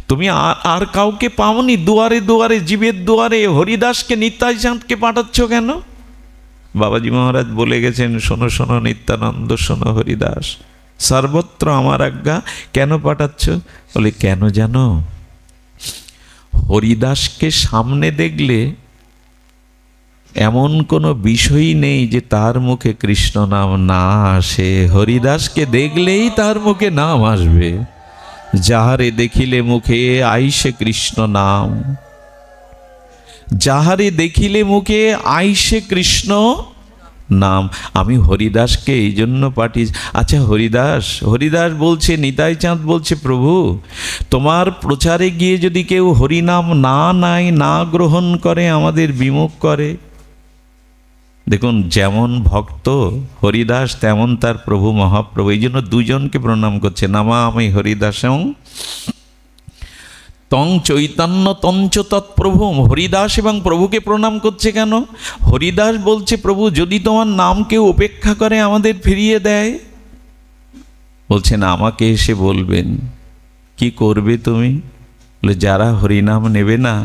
তুমি আর কাউকে পাওনি? দুয়ারে দুয়ারে, জীবের দুয়ারে হরিদাসকে, নিতাই চাঁদকে পাঠাচ্ছ কেন? বাবাজি মহারাজ বলে গেছেন, শোনো শোনো নিত্যানন্দ, শোনো হরিদাস, সর্বত্র আমার আজ্ঞা। কেন পাঠাচ্ছ? বলে কেন জানো? হরিদাসকে সামনে দেখলে এমন কোনো বিষয়ই নেই যে তার মুখে কৃষ্ণ নাম না আসে। হরিদাসকে দেখলেই তার মুখে নাম আসবে। যাহারে দেখিলে মুখে আইসে কৃষ্ণ নাম, যাহারে দেখিলে মুখে আইসে কৃষ্ণ নাম। আমি হরিদাসকে এই জন্য পাঠিয়েছি। আচ্ছা, হরিদাস বলছে, নিতাই চাঁদ বলছে, প্রভু তোমার প্রচারে গিয়ে যদি কেউ হরিনাম না গ্রহণ করে, আমাদের বিমুখ করে। দেখুন, যেমন ভক্ত হরিদাস তেমন তার প্রভু মহাপ্রভু। এই জন্য দুজনকে প্রণাম করছে। নামামি হরিদাসং তং চৈতন্য তঞ্চ তৎপ্রভু। হরিদাস এবং প্রভুকে প্রণাম করছে কেন? হরিদাস বলছে, প্রভু যদি তোমার নাম কেউ উপেক্ষা করে, আমাদের ফিরিয়ে দেয়, বলছেন আমাকে এসে বলবেন কি করবে তুমি? বলে যারা হরিনাম নেবে না,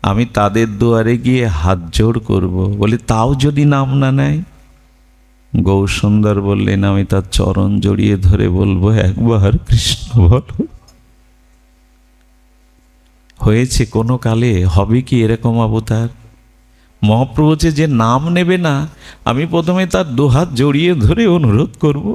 আমি তাদের দুয়ারে গিয়ে হাত জোড় করব। বলে তাও যদি নাম না নেয়? গৌরসুন্দর বললেন, আমি তার চরণ জড়িয়ে ধরে বলবো, একবার কৃষ্ণ বলো। হয়েছে কোনো কালে? হবে কি এরকম অবতার? মহাপ্রভু যে নাম নেবে না, আমি প্রথমে তার দুহাত জড়িয়ে ধরে অনুরোধ করব।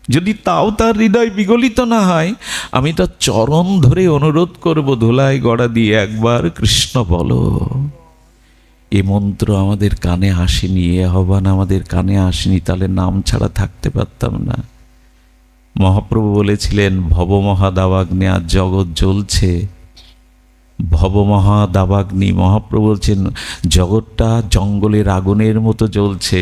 যদি তাও তার হৃদয় বিগলিত না হয়, আমি তার চরণ ধরে অনুরোধ করব, ধুলায় গড়া দিয়ে একবার কৃষ্ণ বলো। এ মন্ত্র আমাদের কানে আসেনি, এ আহ্বান আমাদের কানে আসেনি, তাহলে নাম ছাড়া থাকতে পারতাম না। মহাপ্রভু বলেছিলেন, ভবমহাদাবাগ্নি, আজ জগৎ জ্বলছে, ভবমহাদাবাগ্নি। মহাপ্রভু বলছেন, জগৎটা জঙ্গলের আগুনের মতো জ্বলছে,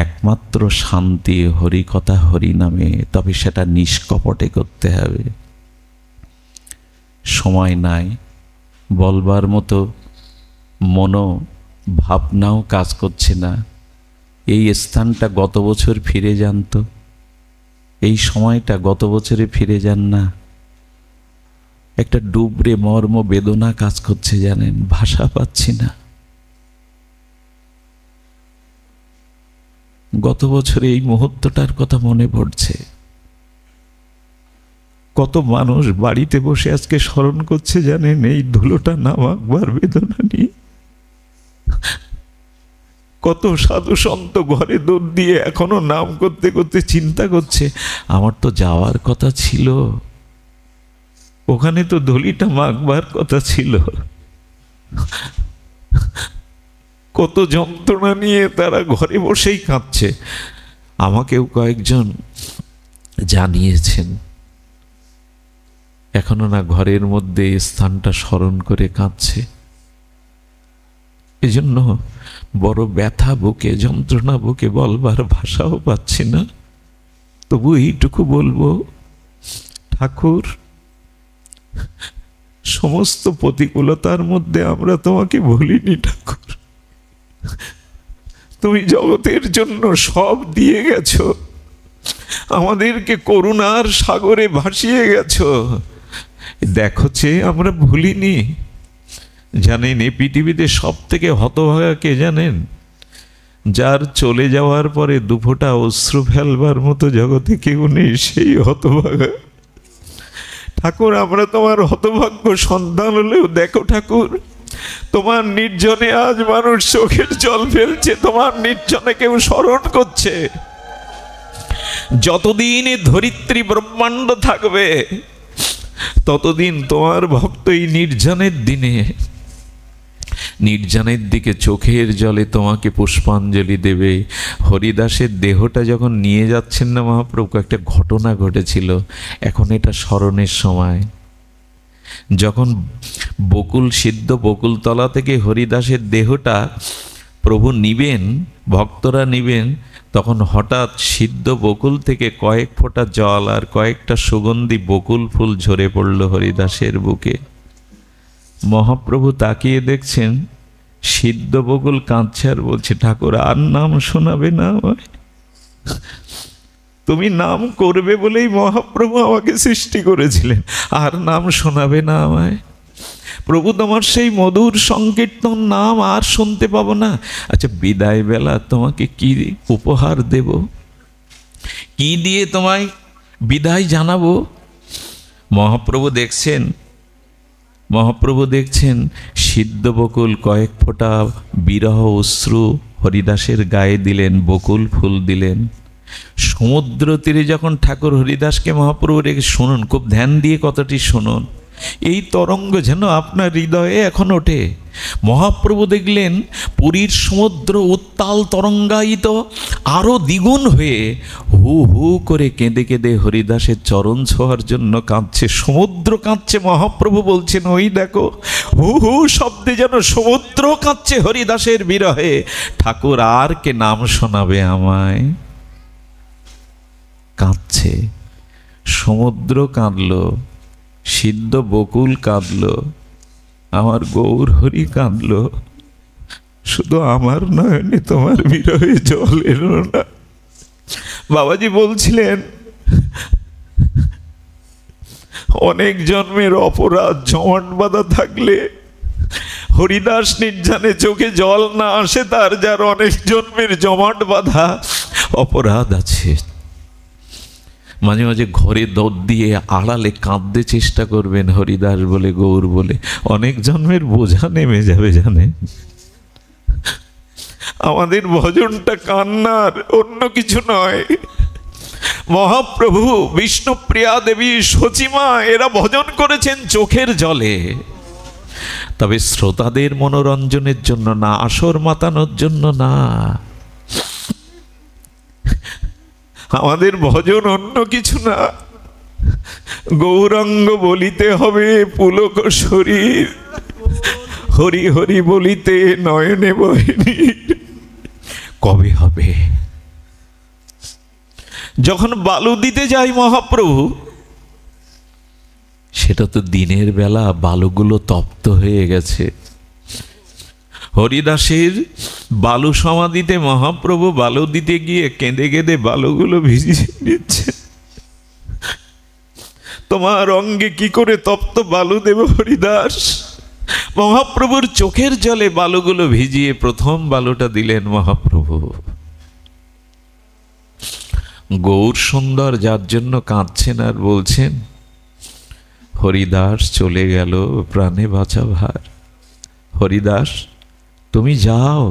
একমাত্র শান্তি হরিকথা, হরিনামে। তবে সেটা নিষ্কপটে করতে হবে। সময় নাই, বলবার মতো মনো ভাবনাও কাজ করছে না। এই স্থানটা গত বছর ফিরে যান তো, এই সময়টা গত বছরে ফিরে যান না। একটা ডুবরে মর্ম বেদনা কাজ করছে, জানেন, ভাষা পাচ্ছি না। গত বছরে এই মুহূর্তটার কথা মনে পড়ছে। কত মানুষ বাড়িতে বসে আজকে স্মরণ করছে, জানেন, এই ধুলোটা নামাবার বেদনা নিয়ে। কত সাধু সন্ত ঘরে দৌড় দিয়ে এখনো নাম করতে করতে চিন্তা করছে, আমার তো যাওয়ার কথা ছিল, ওখানে তো ধুলিটা মাখবার কথা ছিল। কত যন্ত্রণা নিয়ে তারা ঘরে বসেই কাঁদছে। আমাকেও কয়েকজন জানিয়েছেন, এখনো না ঘরের মধ্যে স্থানটা স্মরণ করে কাঁদছে। এজন্য বড় ব্যথা বুকে, যন্ত্রণা বুকে, বলবার ভাষাও পাচ্ছি না। তবু এইটুকু বলবো, ঠাকুর, সমস্ত প্রতিকূলতার মধ্যে আমরা তোমাকে ভুলিনি ঠাকুর। তুমি জগতের জন্য সব দিয়ে গেছো, আমাদেরকে করুণার সাগরে ভাসিয়ে গেছো। দেখো যে আমরা ভুলিনি। জানেন, এই পৃথিবীতে সব থেকে হতভাগা কে জানেন? যার চলে যাওয়ার পরে দুফোঁটা অশ্রু ফেলবার মতো জগতে কেউ নেই, সেই হতভাগা। ঠাকুর, আমরা তোমার হতভাগ্য সন্তান হলেও দেখো ঠাকুর, তোমার নির্জনে আজ মানুষ চোখের জল ফেলছে, তোমার নির্জনে কেউ স্মরণ করছে। যতদিন ধরিত্রী ব্রহ্মাণ্ড থাকবে, ততদিন তোমার ভক্ত এই নির্জনের দিনে, নির্জনের দিকে চোখের জলে তোমাকে পুষ্পাঞ্জলি দেবে। হরিদাসের দেহটা যখন নিয়ে যাচ্ছেন না মহাপ্রভু, একটা ঘটনা ঘটেছিল, এখন এটা স্মরণের সময়। যখন বকুল সিদ্ধ বকুলতলা থেকে হরিদাসের দেহটা প্রভু নিবেন, ভক্তরা নিবেন, তখন হঠাৎ সিদ্ধ বকুল থেকে কয়েক ফোঁটা জল আর কয়েকটা সুগন্ধি বকুল ফুল ঝরে পড়ল হরিদাসের বুকে। মহাপ্রভু তাকিয়ে দেখছেন সিদ্ধ বকুল কাঁদছে আর বলছে, ঠাকুর আর নাম শোনাবে না আমায়? তুমি নাম করবে বলেই মহাপ্রভু আমাকে সৃষ্টি করেছিলেন, আর নাম শোনাবে না আমায়? প্রভু, তোমার সেই মধুর সংকীর্তন নাম আর শুনতে পাবো না। আচ্ছা, বিদায় বেলা তোমাকে কি উপহার দেব, কি দিয়ে তোমায় বিদায় জানাবো? মহাপ্রভু দেখছেন মহাপ্রভু দেখছেন সিদ্ধ বকুল কয়েক ফোঁটা বিরহ অশ্রু হরিদাসের গায়ে দিলেন, বকুল ফুল দিলেন। সমুদ্র তীরে যখন ঠাকুর হরিদাসকে মহাপ্রভু রেখে, শুনুন, খুব ধ্যান দিয়ে কথাটি শুনুন, এই তরঙ্গ যেন আপনার হৃদয়ে এখন ওঠে। মহাপ্রভু দেখলেন পুরীর সমুদ্র উত্তাল তরঙ্গায়িত আরো দ্বিগুণ হয়ে হু হু করে কেঁদে কেঁদে হরিদাসের চরণ ছোঁয়ার জন্য কাঁদছে। সমুদ্র কাঁদছে, মহাপ্রভু বলছেন ওই দেখো হু হু শব্দে যেন সমুদ্র কাঁদছে হরিদাসের বিরহে। ঠাকুর আর কে নাম শোনাবে আমায়? কাঁদছে, সমুদ্র কাঁদল, সিদ্ধ বকুল কাঁদল, আমার গৌর হরি কাঁদল, শুধু আমার নয়নে তোমার বিরহে জল এলো না। বাবাজি বলছিলেন অনেক জন্মের অপরাধ জমাট বাঁধা থাকলে হরিদাস নির্জানে চোখে জল না আসে তার, যার অনেক জন্মের জমাট বাঁধা অপরাধ আছে। মাঝে মাঝে ঘরে দর দিয়ে আড়ালে কাঁদতে চেষ্টা করবেন, হরিদাস বলে গৌর বলে, অনেক জন্মের বোঝা নেমে যাবে। জানেন, আমাদের ভজনটা কান্নার, অন্য কিছু নয়। মহাপ্রভু, বিষ্ণুপ্রিয়া দেবী, সচিমা এরা ভজন করেছেন চোখের জলে, তবে শ্রোতাদের মনোরঞ্জনের জন্য না, আসর মাতানোর জন্য না। আমাদের ভজন অন্য কিছু না। গৌরাঙ্গ বলিতে হবে পুলক শরীর, হরি হরি বলিতে নয়নে বহিনী। কবে হবে? যখন বালু দিতে যাই মহাপ্রভু, সেটা তো দিনের বেলা, বালুগুলো তপ্ত হয়ে গেছে। হরিদাসের বালু সমাধিতে মহাপ্রভু বালু দিতে গিয়ে কেঁদে কেঁদে বালুগুলো ভিজিয়ে নিচ্ছে। তোমার অঙ্গে কি করে তপ্ত বালু দেব হরিদাস? মহাপ্রভুর চোখের জলে বালুগুলো ভিজিয়ে প্রথম বালুটা দিলেন মহাপ্রভু। গৌর সুন্দর যার জন্য কাঁদছেন আর বলছেন, হরিদাস চলে গেল প্রাণে বাঁচা ভার। হরিদাস তুমি যাও,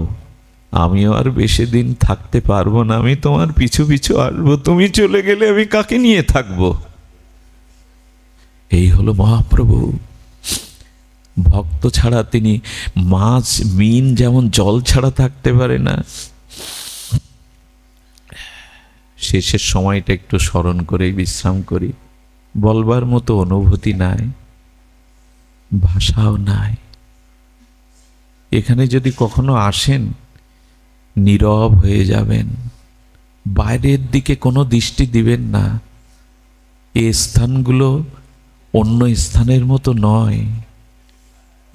আমিও আর বেশি দিন থাকতে পারবো না, আমি তোমার পিছু পিছু আসবো, তুমি চলে গেলে আমি কাকে নিয়ে থাকবো? এই হলো মহাপ্রভু। ভক্ত ছাড়া তিনি, মাছ মিন যেমন জল ছাড়া থাকতে পারে না। শেষের সময়টা একটু স্মরণ করে বিশ্রাম করি। বলবার মতো অনুভূতি নাই, ভাষাও নাই। এখানে যদি কখনো আসেন, নীরব হয়ে যাবেন, বাইরের দিকে কোনো দৃষ্টি দিবেন না। এই স্থানগুলো অন্য স্থানের মতো নয়।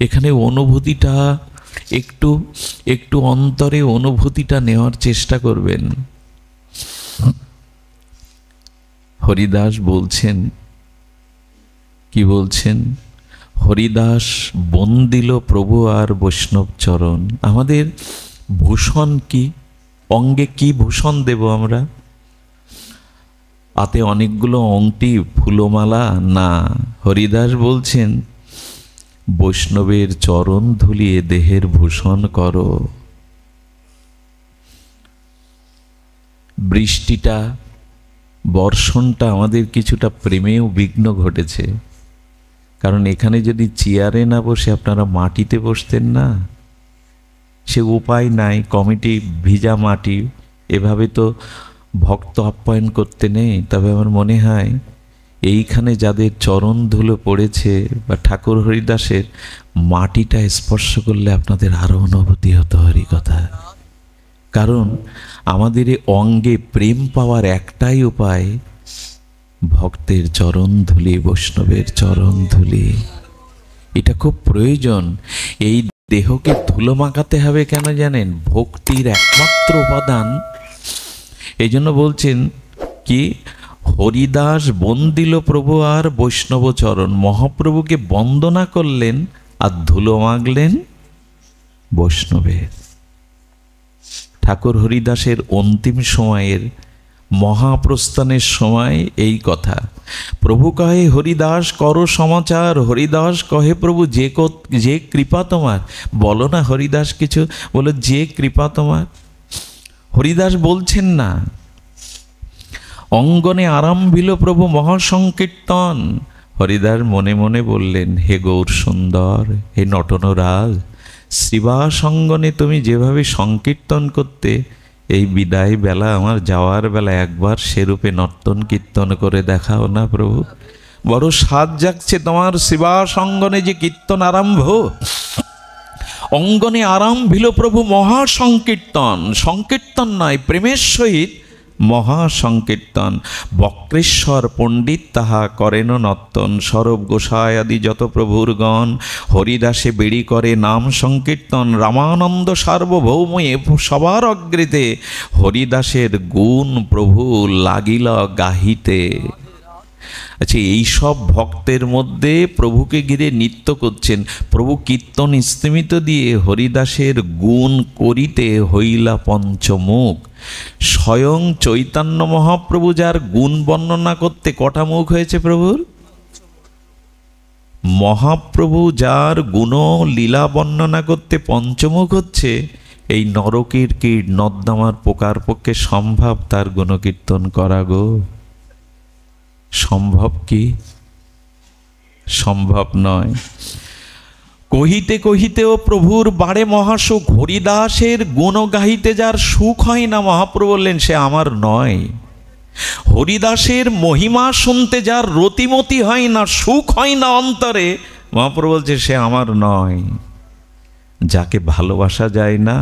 এখানে অনুভূতিটা একটু একটু অন্তরে অনুভূতিটা নেওয়ার চেষ্টা করবেন। হরিদাস বলছেন, কি বলছেন? হরিদাস বন্দিল প্রভু আর বৈষ্ণব চরণ। আমাদের ভূষণ কি? অঙ্গে কি ভূষণ দেব আমরা? হাতে অনেকগুলো অংটি, ফুলমালা না। হরিদাস বলছেন বৈষ্ণবের চরণ ধুলিয়ে দেহের ভূষণ করো। বৃষ্টিটা, বর্ষণটা আমাদের কিছুটা প্রেমেও বিঘ্ন ঘটেছে। কারণ এখানে যদি চেয়ারে না বসে আপনারা মাটিতে বসতেন না, সে উপায় নাই। কমিটি ভিজা মাটি, এভাবে তো ভক্ত আপ্যায়ন করতে নেই। তবে আমার মনে হয় এইখানে যাদের চরণ ধুলো পড়েছে বা ঠাকুর হরিদাসের মাটিটা স্পর্শ করলে আপনাদের আরো অনুভূতি হতো হরি কথা। কারণ আমাদের এই অঙ্গে প্রেম পাওয়ার একটাই উপায়, ভক্তের চরণ ধুলি, বৈষ্ণবের চরণ ধুলি। এটা খুব প্রয়োজন। এই দেহকে ধুলো মাখাতে হবে কেন জানেন? ভক্তির একমাত্র উপাদান। এই জন্য বলছেন কি, হরিদাস বন্দিল প্রভু আর বৈষ্ণব চরণ। মহাপ্রভুকে বন্দনা করলেন আর ধুলো মাখলেন বৈষ্ণবের। ঠাকুর হরিদাসের অন্তিম সময়ের মহাপ্রস্থানের সময় এই কথা। প্রভু কহে হরিদাস করো সমাচার, হরিদাস কহে প্রভু যে কৃপা তোমার। বলো না হরিদাস কিছু, বলো যে কৃপা তোমার। হরিদাস বলছেন না। অঙ্গনে আরম্ভিল প্রভু মহাসংকীর্তন। হরিদাস মনে মনে বললেন, হে গৌর সুন্দর, হে নটনরাজ, শ্রীবাস অঙ্গনে তুমি যেভাবে সংকীর্তন করতে, এই বিদায় বেলা আমার যাওয়ার বেলা একবার সেরূপে নর্তন কীর্তন করে দেখাও না প্রভু। বড় স্বাদ জাগছে তোমার শ্রীবাস অঙ্গনে যে কীর্তন আরম্ভ। অঙ্গনে আরম্ভিল প্রভু মহাসংকীর্তন। সংকীর্তন নয়, প্রেমের সহিত মহাসংকীর্তন। বক্রেশ্বর পণ্ডিত তাহা করেন নর্তন। সরব গোসাই আদি যত প্রভুর গণ, হরিদাসে বেড়ি করে নাম সংকীর্তন। রামানন্দ সার্বভৌময়ে সবার অগ্রেতে, হরিদাসের গুণ প্রভু লাগিল গাহিতে। আচ্ছা, এই সব ভক্তের মধ্যে প্রভুকে ঘিরে নৃত্য করছেন। প্রভু কীর্তন স্তিমিত দিয়ে হরিদাসের গুণ করিতে হইলা পঞ্চমুখ। স্বয়ং চৈতন্য মহাপ্রভু যার গুণ বর্ণনা করতে কটা মুখ হয়েছে প্রভুর? মহাপ্রভু যার গুণ লীলা বর্ণনা করতে পঞ্চমুখ হচ্ছে, এই নরকের কীট নর্দমার পোকার পক্ষে সম্ভব তার গুণকীর্তন করা গো? সম্ভব কি? সম্ভব নয়। কহিতে কহিতেও প্রভুর বাড়ে মহাসুখ। হরিদাসের গুণ গাহিতে যার সুখ হয় না, মহাপ্রভু বললেন সে আমার নয়। হরিদাসের মহিমা শুনতে যার রতিমতি হয় না, সুখ হয় না অন্তরে, মহাপ্রভু বলছে সে আমার নয়। যাকে ভালোবাসা যায় না,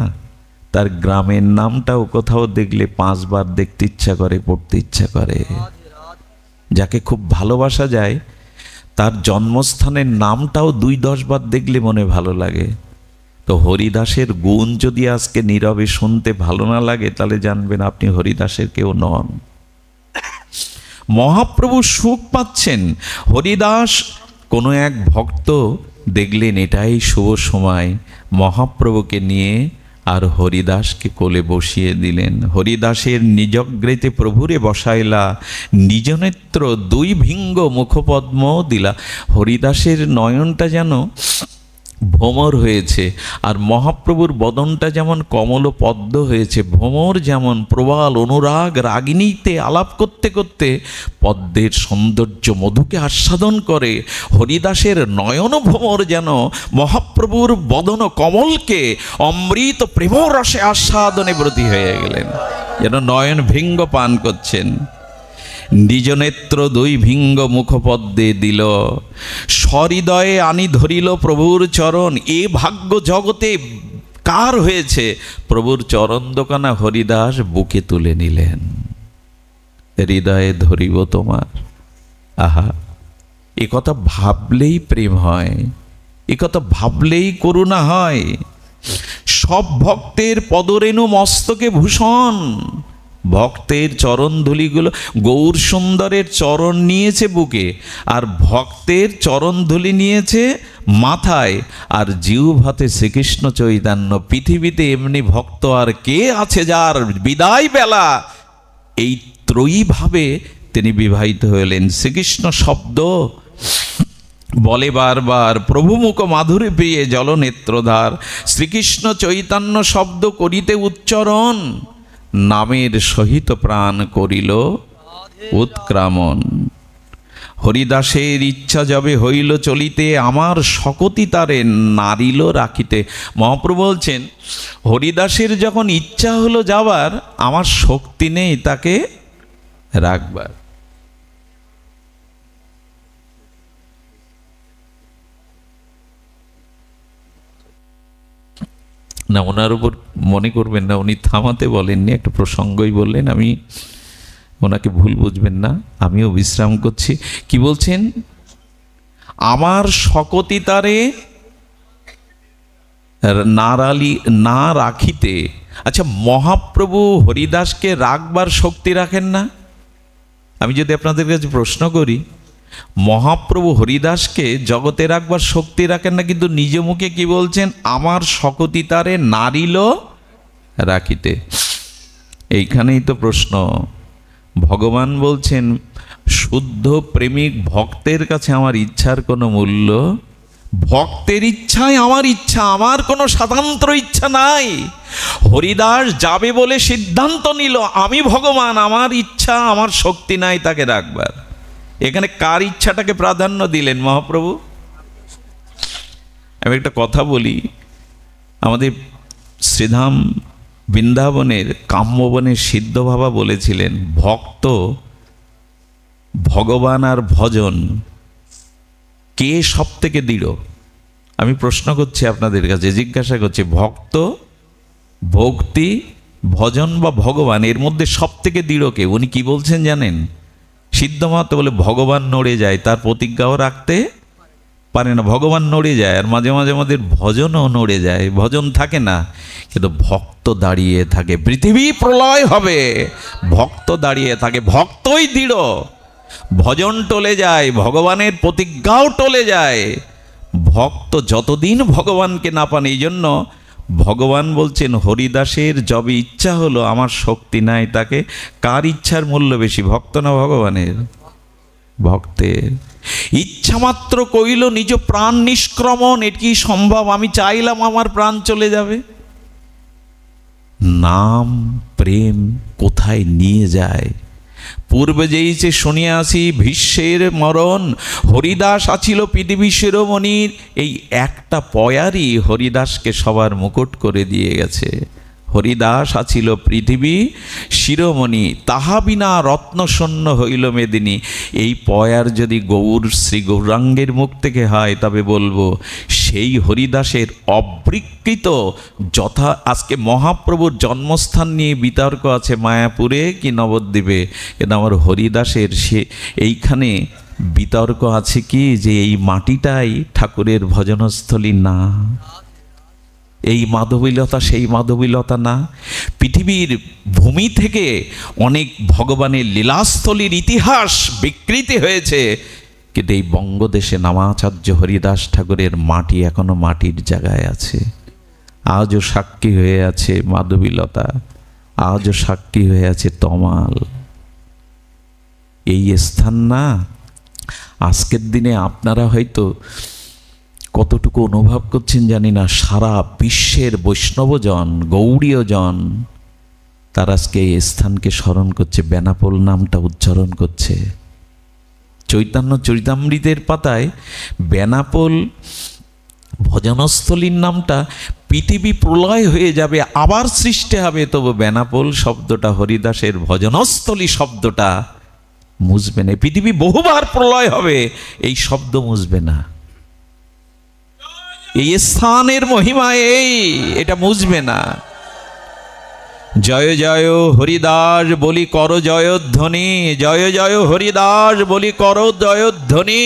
তার গ্রামের নামটাও কোথাও দেখলে 5 বার দেখতে ইচ্ছা করে, পড়তে ইচ্ছা করে। যাকে খুব ভালোবাসা যায়, তার জন্মস্থানের নামটাও 2-10 বার দেখলে মনে ভালো লাগে। তো হরিদাসের গুণ যদি আজকে নীরবে শুনতে ভালো না লাগে, তাহলে জানবেন আপনি হরিদাসের কেউ নন। মহাপ্রভু সুখ পাচ্ছেন। হরিদাস কোনো এক ভক্ত দেখলেন এটাই শুভ সময়, মহাপ্রভুকে নিয়ে আর হরিদাসকে কোলে বসিয়ে দিলেন। হরিদাসের নিজগ্রেতে প্রভুরে বসাইলা, নিজ নেত্র 2 ভিঙ্গ মুখপদ্ম দিলা। হরিদাসের নয়নটা যেন ভ্রমর হয়েছে, আর মহাপ্রভুর বদনটা যেমন কমল পদ্ম হয়েছে। ভ্রমর যেমন প্রবাল অনুরাগ রাগিনীতে আলাপ করতে করতে পদ্মের সৌন্দর্য মধুকে আস্বাদন করে, হরিদাসের নয়ন ভ্রমর যেন মহাপ্রভুর বদন কমলকে অমৃত প্রেম রসে আস্বাদনে ব্রতী হয়ে গেলেন, যেন নয়ন ভিঙ্গ পান করছেন। নিজ নেত্র 2 ভিঙ্গ মুখপদ্মে দিল, সহৃদয়ে আনি ধরিল প্রভুর চরণ। এ ভাগ্য জগতে কার হয়েছে? প্রভুর চরণ দোকানা হরিদাস বুকে তুলে নিলেন। হৃদয়ে ধরিব তোমার। আহা, এ কথা ভাবলেই প্রেম হয়, এ কথা ভাবলেই করুণা হয়। সব ভক্তের পদরেণু মস্তকে ভূষণ। ভক্তের চরণ ধুলিগুলো, গৌর সুন্দরের চরণ নিয়েছে বুকে, আর ভক্তের চরণ ধুলি নিয়েছে মাথায়, আর জিহ্বাতে শ্রীকৃষ্ণ চৈতন্য। পৃথিবীতে এমনি ভক্ত আর কে আছে যার বিদায় বেলা এই ত্রয়ীভাবে তিনি বিবাহিত হলেন। শ্রীকৃষ্ণ শব্দ বলে বারবার, প্রভু মুখ মাধুরী প্রিয়ে জলনেত্রধার। শ্রীকৃষ্ণ চৈতন্য শব্দ করিতে উচ্চারণ, নামের সহিত প্রাণ করিল উৎক্রামণ। হরিদাসের ইচ্ছা যবে হইল চলিতে, আমার শকতি তারে নারিল রাখিতে। মহাপ্রভু বলছেন, হরিদাসের যখন ইচ্ছা হলো যাবার, আমার শক্তি নেই তাকে রাখবার। না, ওনার উপর মনে করবেন না, উনি থামাতে বলেননি, একটা প্রসঙ্গই বললেন, আমি ওনাকে ভুল বুঝবেন না, আমিও বিশ্রাম করছি। কি বলছেন? আমার শকতি তারে না রাখিতে। আচ্ছা, মহাপ্রভু হরিদাসকে রাখবার শক্তি রাখেন না? আমি যদি আপনাদের কাছে প্রশ্ন করি, মহাপ্রভু হরিদাসকে জগতে রাখবার শক্তি রাখেন না, কিন্তু নিজ মুখে কি বলছেন? আমার শকতি তারে নারিল রাখিতে। এইখানেই তো প্রশ্ন, ভগবান বলছেন শুদ্ধ প্রেমিক ভক্তের কাছে আমার ইচ্ছার কোনো মূল্য, ভক্তের ইচ্ছাই আমার ইচ্ছা, আমার কোনো স্বাতন্ত্র ইচ্ছা নাই। হরিদাস যাবে বলে সিদ্ধান্ত নিল আমি ভগবান, আমার ইচ্ছা আমার শক্তি নাই তাকে রাখবার। এখানে কার ইচ্ছাটাকে প্রাধান্য দিলেন মহাপ্রভু? আমি একটা কথা বলি, আমাদের শ্রীধাম বৃন্দাবনের কাম্যবনের সিদ্ধ বাবা বলেছিলেন ভক্ত, ভগবান আর ভজন কে সব থেকে দৃঢ়? আমি প্রশ্ন করছি আপনাদের কাছে, জিজ্ঞাসা করছি, ভক্ত, ভক্তি, ভজন বা ভগবান, এর মধ্যে সব থেকে দৃঢ় কে? উনি কি বলছেন জানেন? সিদ্ধমাত বলে ভগবান নড়ে যায়, তার প্রতিজ্ঞাও রাখতে পারে না, ভগবান নড়ে যায়। আর মাঝে মাঝে আমাদের ভজনও নড়ে যায়, ভজন থাকে না, কিন্তু ভক্ত দাঁড়িয়ে থাকে। পৃথিবী প্রলয় হবে, ভক্ত দাঁড়িয়ে থাকে, ভক্তই দৃঢ়। ভজন টলে যায়, ভগবানের প্রতিজ্ঞাও টলে যায়। ভক্ত যতদিন ভগবানকে না পান, এই জন্য ভগবান বলছেন হরিদাসের যবে ইচ্ছা হলো আমার শক্তি নাই, তাকে কার ইচ্ছার মূল্য বেশি, ভক্ত না ভগবানের? ভক্তের। ইচ্ছা মাত্র কইল নিজ প্রাণ নিষ্ক্রমণ, এটি কি সম্ভব? আমি চাইলাম আমার প্রাণ চলে যাবে। নাম প্রেম কোথায় নিয়ে যায়? পূর্বে যেইছে শুনিয়া আসি ভীষ্মের মরণ, হরিদাস আছিল পৃথিবী শিরোমণির। এই একটা পয়ারই হরিদাসকে সবার মুকুট করে দিয়ে গেছে। হরিদাস আছিল পৃথিবী শিরোমণি, তাহা বিনা রত্নশূন্য হইল মেদিনী। এই পয়ার যদি গৌর শ্রী গৌরাঙ্গের মুখ থেকে হয় তবে বলবো সেই হরিদাসের অবৃকৃত যথা। আজকে মহাপ্রভুর জন্মস্থান নিয়ে বিতর্ক আছে মায়াপুরে কি নবদ্বীপে, কিন্তু আমার হরিদাসের সে এইখানে বিতর্ক আছে কি যে এই মাটিটাই ঠাকুরের ভজনস্থলী না, এই মাধবীলতা সেই মাধবীলতা না। পৃথিবীর ভূমি থেকে অনেক ভগবানের লীলাস্থলীর ইতিহাস বিকৃতি হয়েছে, কিন্তু এই বঙ্গদেশে নামাচার্য হরিদাস ঠাকুরের মাটি এখনো মাটির জায়গায় আছে। আজও সাক্ষী হয়ে আছে মাধবীলতা, আজও সাক্ষী হয়ে আছে তমাল। এই স্থান না, আজকের দিনে আপনারা হয়তো কতটুকু অনুভব করছেন জানি না, সারা বিশ্বের বৈষ্ণবজন গৌড়ীয়জন তার আজকে এই স্থানকে স্মরণ করছে, বেনাপোল নামটা উচ্চারণ করছে। চৈতন্য চরিতামৃতের পাতায় বেনাপোল ভজনস্থলীর নামটা পৃথিবী প্রলয় হয়ে যাবে আবার সৃষ্টি হবে, তবু বেনাপোল শব্দটা হরিদাসের ভজনস্থলী শব্দটা মুছবে না। পৃথিবী বহুবার প্রলয় হবে, এই শব্দ মুছবে না। এই স্থানের মহিমা এটা মুছবে না। জয় জয় হরিদাস বলি কর জয়ধ্বনি, জয় জয় হরিদাস বলি কর জয়ধ্বনি।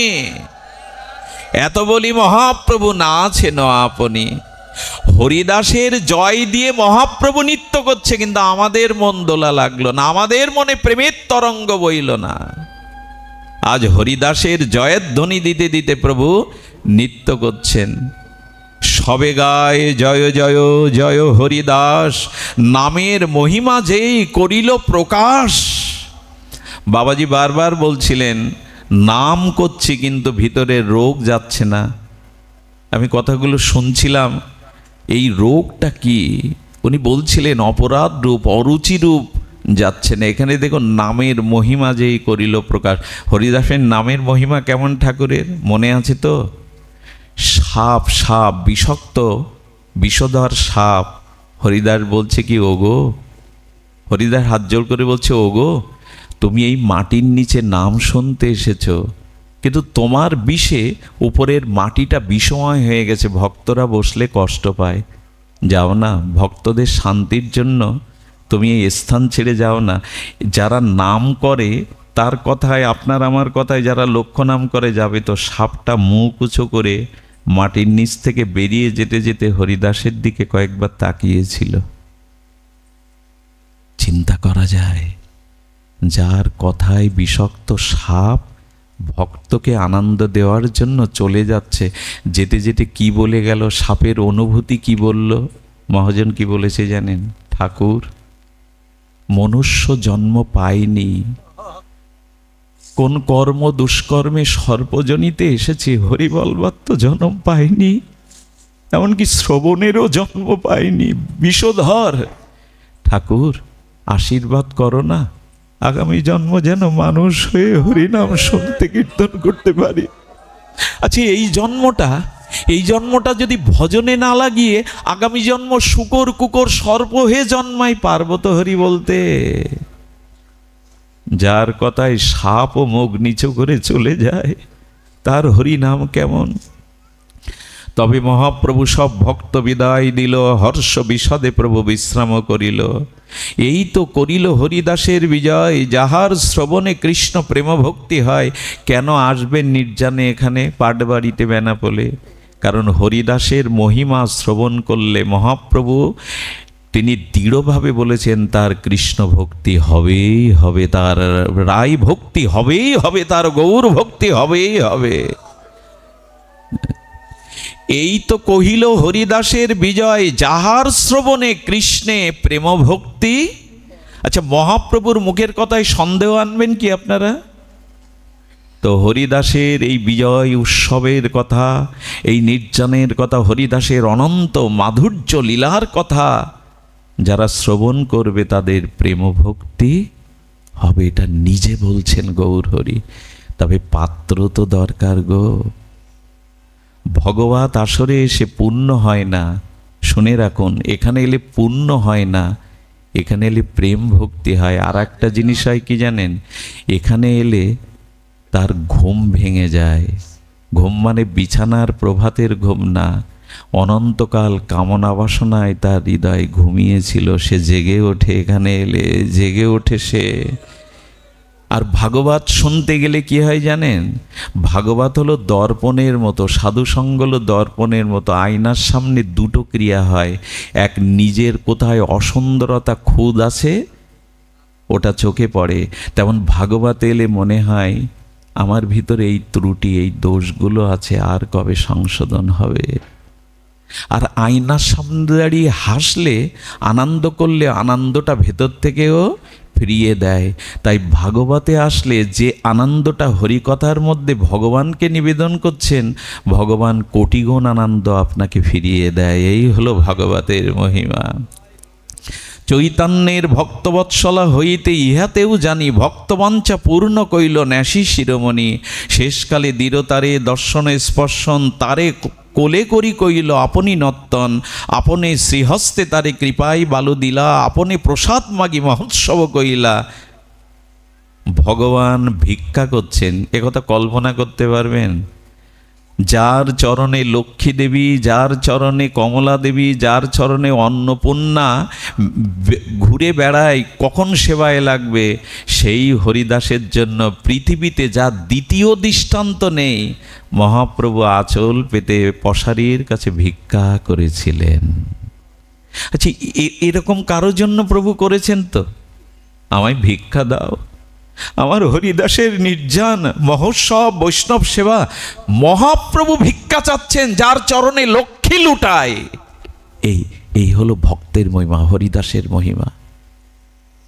এত বলি মহাপ্রভু না আছেন আপনি। হরিদাসের জয় দিয়ে মহাপ্রভু নৃত্য করছে, কিন্তু আমাদের মন দোলা লাগলো না, আমাদের মনে প্রেমের তরঙ্গ বইল না। আজ হরিদাসের জয়ের ধ্বনি দিতে দিতে প্রভু নৃত্য করছেন। সবে গায় জয় জয় জয় হরিদাস, নামের মহিমা যেই করিল প্রকাশ। বাবাজি বারবার বলছিলেন নাম করছি কিন্তু ভিতরে রোগ যাচ্ছে না। আমি কথাগুলো শুনছিলাম, এই রোগটা কি? উনি বলছিলেন অপরাধ রূপ, অরুচি রূপ যাচ্ছে না। এখানে দেখুন নামের মহিমা যেই করিল প্রকাশ। হরিদাসের নামের মহিমা কেমন ঠাকুরের মনে আছে তো? সাপ, সাপ বিষাক্ত বিষধর সাপ। হরিদাস বলছে কি, ওগো, হরিদাস হাত জোড় করে বলছে, ওগো তুমি এই মাটির নিচে নাম শুনতে এসেছো, কিন্তু তোমার বিষে উপরের মাটিটা বিষময় হয়ে গেছে, ভক্তরা বসলে কষ্ট পায়। যাও না, ভক্তদের শান্তির জন্য তুমি এই স্থান ছেড়ে যাও না। যারা নাম করে তার কথায়, আপনার আমার কথায় যারা লক্ষ্য নাম করে যাবে, তো সাপটা মুখ উঁচু করে মাটির নিচ থেকে বেরিয়ে যেতে যেতে হরিদাসের দিকে কয়েকবার তাকিয়েছিল। চিন্তা করা যায়, যার কথায় বিষাক্ত সাপ ভক্তকে আনন্দ দেওয়ার জন্য চলে যাচ্ছে, যেতে যেতে কি বলে গেল, সাপের অনুভূতি কি বলল? মহাজন কি বলেছে জানেন? ঠাকুর মনুষ্য জন্ম পায়নি। কোন কর্ম দুষ্কর্মে সর্বজনিতে এসেছে, হরি বলবার তো জন্ম পায়নি, এমনকি শ্রবণেরও জন্ম পায়নি। বিষধর ঠাকুর আশীর্বাদ করো না, আগামী জন্ম যেন মানুষ হয়ে হরিনাম শুনতে কীর্তন করতে পারি। আচ্ছা, এই জন্মটা যদি ভজনে না লাগিয়ে আগামী জন্ম শুকর কুকর সর্প হয়ে জন্মাই, পারবো তো হরি বলতে? যার কথায় সাপ ও মুখ নিচু করে চলে যায়, তার হরিনাম কেমন? তবে মহাপ্রভু সব ভক্ত বিদায় দিল, হর্ষ বিষদে প্রভু বিশ্রাম করিল। এই তো করিল হরিদাসের বিজয়, যাহার শ্রবণে কৃষ্ণ প্রেম ভক্তি হয়। কেন আসবেন নির্জানে এখানে পাটবাড়িতে বেনাপোলে? কারণ হরিদাসের মহিমা শ্রবণ করলে মহাপ্রভু তিনি দৃঢ়ভাবে বলেছেন তার কৃষ্ণ ভক্তি হবেই হবে, তার রায় ভক্তি হবেই হবে, তার গৌর ভক্তি হবেই হবে। এই তো কহিল হরিদাসের বিজয়, যাহার শ্রবণে কৃষ্ণে প্রেম ভক্তি। আচ্ছা, মহাপ্রভুর মুখের কথায় সন্দেহ আনবেন কি আপনারা? তো হরিদাসের এই বিজয় উৎসবের কথা, এই নির্জনের কথা, হরিদাসের অনন্ত মাধুর্য লীলার কথা যারা শ্রবণ করবে তাদের প্রেম ভক্তি হবে, এটা নিজে বলছেন গৌর হরি। তবে পাত্র তো দরকার গো। ভগবত আসরে এসে পূর্ণ হয় না, শুনে রাখুন, এখানে এলে পূর্ণ হয় না, এখানে এলে প্রেম ভক্তি হয়। আর একটা জিনিস হয় কি জানেন, এখানে এলে তার ঘুম ভেঙে যায়। ঘুম মানে বিছানার প্রভাতের ঘুম না, অনন্তকাল কামনা বাসনায় তার হৃদয় ঘুমিয়েছিল, সে জেগে ওঠে এখানে এলে, জেগে ওঠে সে। আর ভাগবত শুনতে গেলে কি হয় জানেন, ভাগবত হলো দর্পণের মতো, সাধুসঙ্গ হলো দর্পণের মতো। আয়নার সামনে দুটো ক্রিয়া হয়, এক নিজের কোথায় অসুন্দরতা খুদ আছে ওটা চোখে পড়ে, তেমন ভাগবত এলে মনে হয় আমার ভিতরে এই ত্রুটি এই দোষগুলো আছে, আর কবে সংশোধন হবে। আর আয়নার সামনে দাঁড়িয়ে হাসলে, আনন্দ করলে আনন্দটা ভেতর থেকেও ফিরিয়ে দেয়। তাই ভাগবতে আসলে যে আনন্দটা হরিকথার মধ্যে ভগবানকে নিবেদন করছেন, ভগবান কোটিগুণ আনন্দ আপনাকে ফিরিয়ে দেয়। এই হলো ভাগবতের মহিমা। চৈতন্যের ভক্তবৎসলা হইতে ইহাতেও জানি, ভক্তবাঞ্ছা পূর্ণ কইল ন্যাসী শিরোমণি। শেষকালে দৃঢ়তারে দর্শনে স্পর্শন, তারে কোলে করি কইল আপনি নর্তন। আপনে শ্রীহস্তে তারে কৃপায় বালু দিলা, আপনি প্রসাদ মাগি মহোৎসব কইলা। ভগবান ভিক্ষা করছেন, একথা কল্পনা করতে পারবেন? যার চরণে লক্ষ্মী দেবী, যার চরণে কমলা দেবী, যার চরণে অন্নপূর্ণা ঘুরে বেড়ায় কখন সেবায় লাগবে, সেই হরিদাসের জন্য পৃথিবীতে যা দ্বিতীয় দৃষ্টান্ত নেই, মহাপ্রভু আঁচল পেতে পশারির কাছে ভিক্ষা করেছিলেন। আচ্ছা, এরকম কারোর জন্য প্রভু করেছেন তো? আমায় ভিক্ষা দাও, আমার হরিদাসের নির্জন মহোৎসব বৈষ্ণব সেবা। মহাপ্রভু ভিক্ষা চাচ্ছেন যার চরণে লক্ষ্মী লুটায়। এই হলো ভক্তের মহিমা, হরিদাসের মহিমা।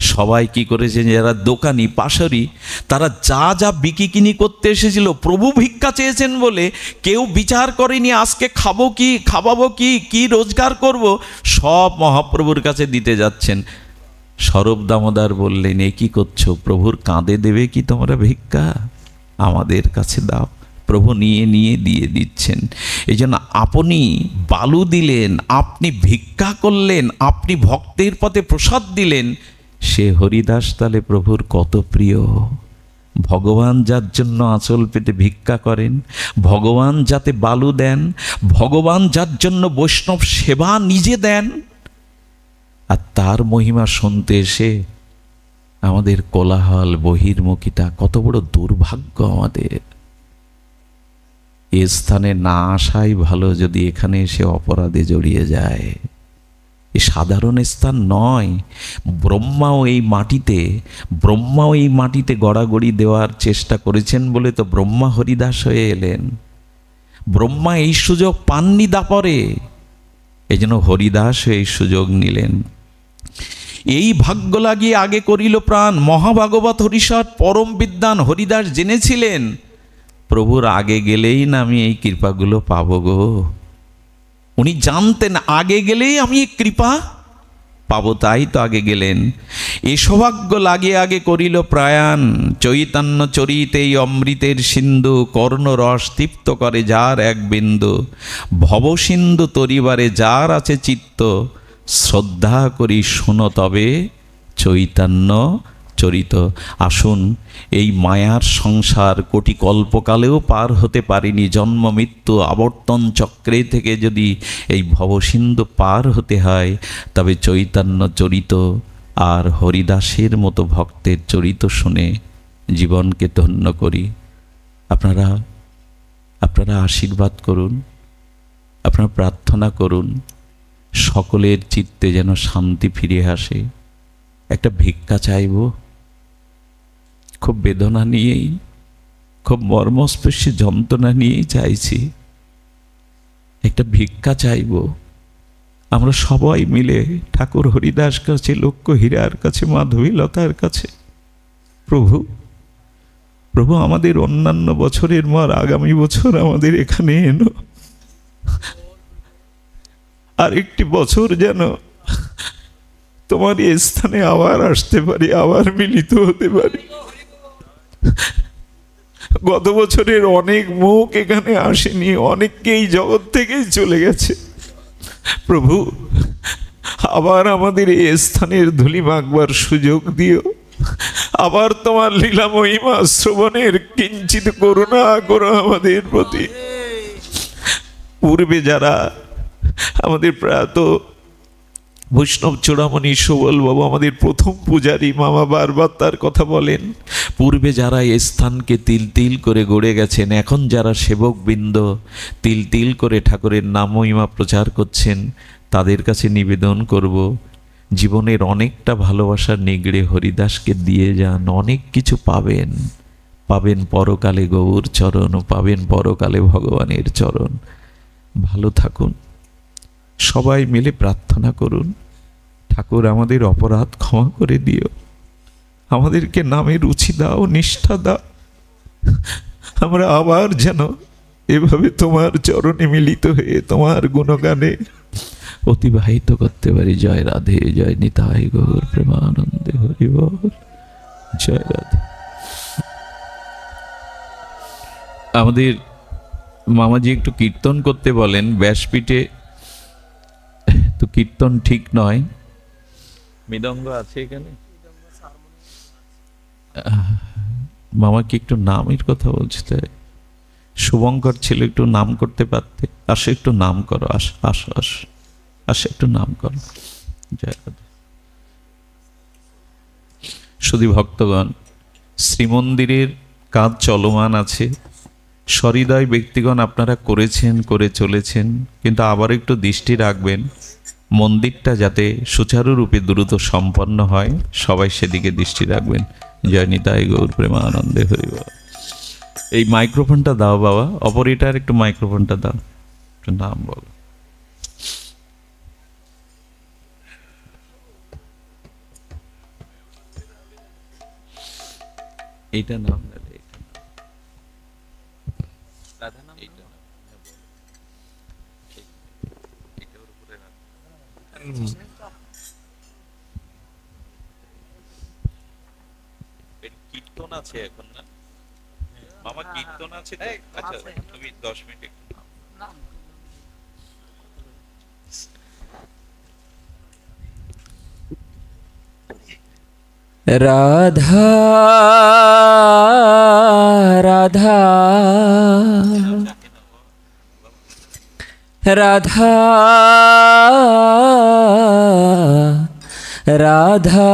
সবাই কি করেছেন, যারা দোকানি পাশারি, তারা যা যা বিকিকিনি করতে এসেছিল, প্রভু ভিক্ষা চেয়েছেন বলে কেউ বিচার করেনি আজকে খাবো কি, খাওয়াবো কি, কি রোজগার করব, সব মহাপ্রভুর কাছে দিতে যাচ্ছেন। স্বরূপ দামোদর বললেন, এ কি করছো, প্রভুর কাঁধে দেবে কি তোমরা ভিক্ষা, আমাদের কাছে দাও। প্রভু নিয়ে নিয়ে দিয়ে দিচ্ছেন। এই জন্য আপনি বালু দিলেন, আপনি ভিক্ষা করলেন, আপনি ভক্তের পথে প্রসাদ দিলেন, সে হরিদাস তাহলে প্রভুর কত প্রিয়। ভগবান যার জন্য আঁচল পেতে ভিক্ষা করেন, ভগবান যাতে বালু দেন, ভগবান যার জন্য বৈষ্ণব সেবা নিজে দেন, আর তার মহিমা শুনতে এসে আমাদের কোলাহল বহির্মুখিতা, কত বড় দুর্ভাগ্য আমাদের। এ স্থানে না আসাই ভালো, যদি এখানে এসে অপরাধে জড়িয়ে যায়। এ সাধারণ স্থান নয়। ব্রহ্মাও এই মাটিতে গড়াগড়ি দেওয়ার চেষ্টা করেছেন বলে তো ব্রহ্মা হরিদাস হয়ে এলেন। ব্রহ্মা এই সুযোগ পাননি দাপরে, এই জন্য হরিদাস এই সুযোগ নিলেন। এই ভাগ্য লাগিয়ে আগে করিল প্রাণ। মহাভাগবত হরিষট পরম বিদ্বান হরিদাস জেনেছিলেন প্রভুর আগে গেলেই না আমি এই কৃপাগুলো পাবো গো। উনি জানতেন আগে গেলেই আমি এই কৃপা পাবো, তাই তো আগে গেলেন। এ সৌভাগ্য লাগিয়ে আগে করিল প্রয়াণ। চৈতন্য চরিতে এই অমৃতের সিন্ধু, কর্ণরস তৃপ্ত করে যার এক বিন্দু। ভবসিন্ধু তরিবারে যার আছে চিত্ত, শ্রদ্ধা করি শোনো তবে চৈতন্য চরিত। আসুন, এই মায়ার সংসার কোটি কল্পকালেও পার হতে পারিনি। জন্ম মৃত্যু আবর্তন চক্রে থেকে যদি এই ভবসিন্ধু পার হতে হয়, তবে চৈতন্য চরিত আর হরিদাসের মতো ভক্তের চরিত শুনে জীবনকে ধন্য করি। আপনারা আশীর্বাদ করুন, আপনারা প্রার্থনা করুন, সকলের চিত্তে যেন শান্তি ফিরে আসে। একটা ভিক্ষা চাইব, খুব বেদনা নিয়েই, খুব মর্মস্পর্শী যন্ত্রণা নিয়েই চাইছি। একটা ভিক্ষা চাইব। আমরা সবাই মিলে ঠাকুর হরিদাস কাছে, লক্ষ্য হীরার কাছে, মাধবীলতার কাছে, প্রভু আমাদের অন্যান্য বছরের মার আগামী বছর আমাদের এখানে এনো, আর একটি বছর যেন তোমার এই স্থানে আবার আসতে পারি, আবার মিলিত হতে পারি। গত বছরের অনেক মুখ এখানে আসেনি, অনেককেই জগৎ থেকেই চলে গেছে। প্রভু, আবার আমাদের এই স্থানের ধুলি মাখবার সুযোগ দিও। আবার তোমার লীলা মহিমা শ্রবণের কিঞ্চিত করুণা করো আমাদের প্রতি। পূর্বে যারা আমাদের প্রয়াত বৈষ্ণব চূড়ামণি সুবল বাবু, আমাদের প্রথম পূজারী, মামা বারবার তার কথা বলেন। পূর্বে যারা এই স্থানকে তিল তিল করে গড়ে গেছেন, এখন যারা সেবকবৃন্দ তিল তিল করে ঠাকুরের নাম মহিমা প্রচার করছেন, তাদের কাছে নিবেদন করব, জীবনের অনেকটা ভালোবাসার নিগড়ে হরিদাসকে দিয়ে যান। অনেক কিছু পাবেন, পাবেন পরকালে গৌর চরণ, পাবেন পরকালে ভগবানের চরণ। ভালো থাকুন, সবাই মিলে প্রার্থনা করুন, ঠাকুর আমাদের অপরাধ ক্ষমা করে দিও, আমাদেরকে নামে রুচি দাও, নিষ্ঠা দাও, আমরা আবার যেন এভাবে তোমার চরণে মিলিত হয়ে তোমার গুণগানে অতিবাহিত করতে পারি। জয় রাধে, জয় নিতাই গৌর প্রেমানন্দে হরি বল। জয় রাধে। আমাদের মামাজি একটু কীর্তন করতে বলেন ব্যাসপীঠে, তো কীর্তন ঠিক নয়। মৃদঙ্গ আছে এখানে? মামাকে একটু নামের কথা বলছে, তাই শুভঙ্কর ছিল, একটু নাম করতে পারতে। আসো একটু নাম করো, আসো আসো আসো আসো, একটু নাম করো। জয় রাধে। শুধু ভক্তগণ, শ্রীমন্দিরের কাজ চলমান আছে। সহৃদয় ব্যক্তিগণ আপনারা করেছেন, করে চলেছেন, কিন্তু আবার একটু দৃষ্টি রাখবেন মন্দিরটা যাতে সুচারুরূপে দ্রুত সম্পন্ন হয়। সবাই সেদিকে দৃষ্টি রাখবেন। জয় নিতাই গৌর প্রেমানন্দে হরি বল। এই মাইক্রোফোনটা দাও বাবা, অপারেটর একটু মাইক্রোফোনটা দাও, একটু নাম বলো। এইটা নাম কীর্তন আছে এখন না মামা? কীর্তন আছে? আচ্ছা, তুমি 10 মিনিট রাধা রাধা রাধা রাধা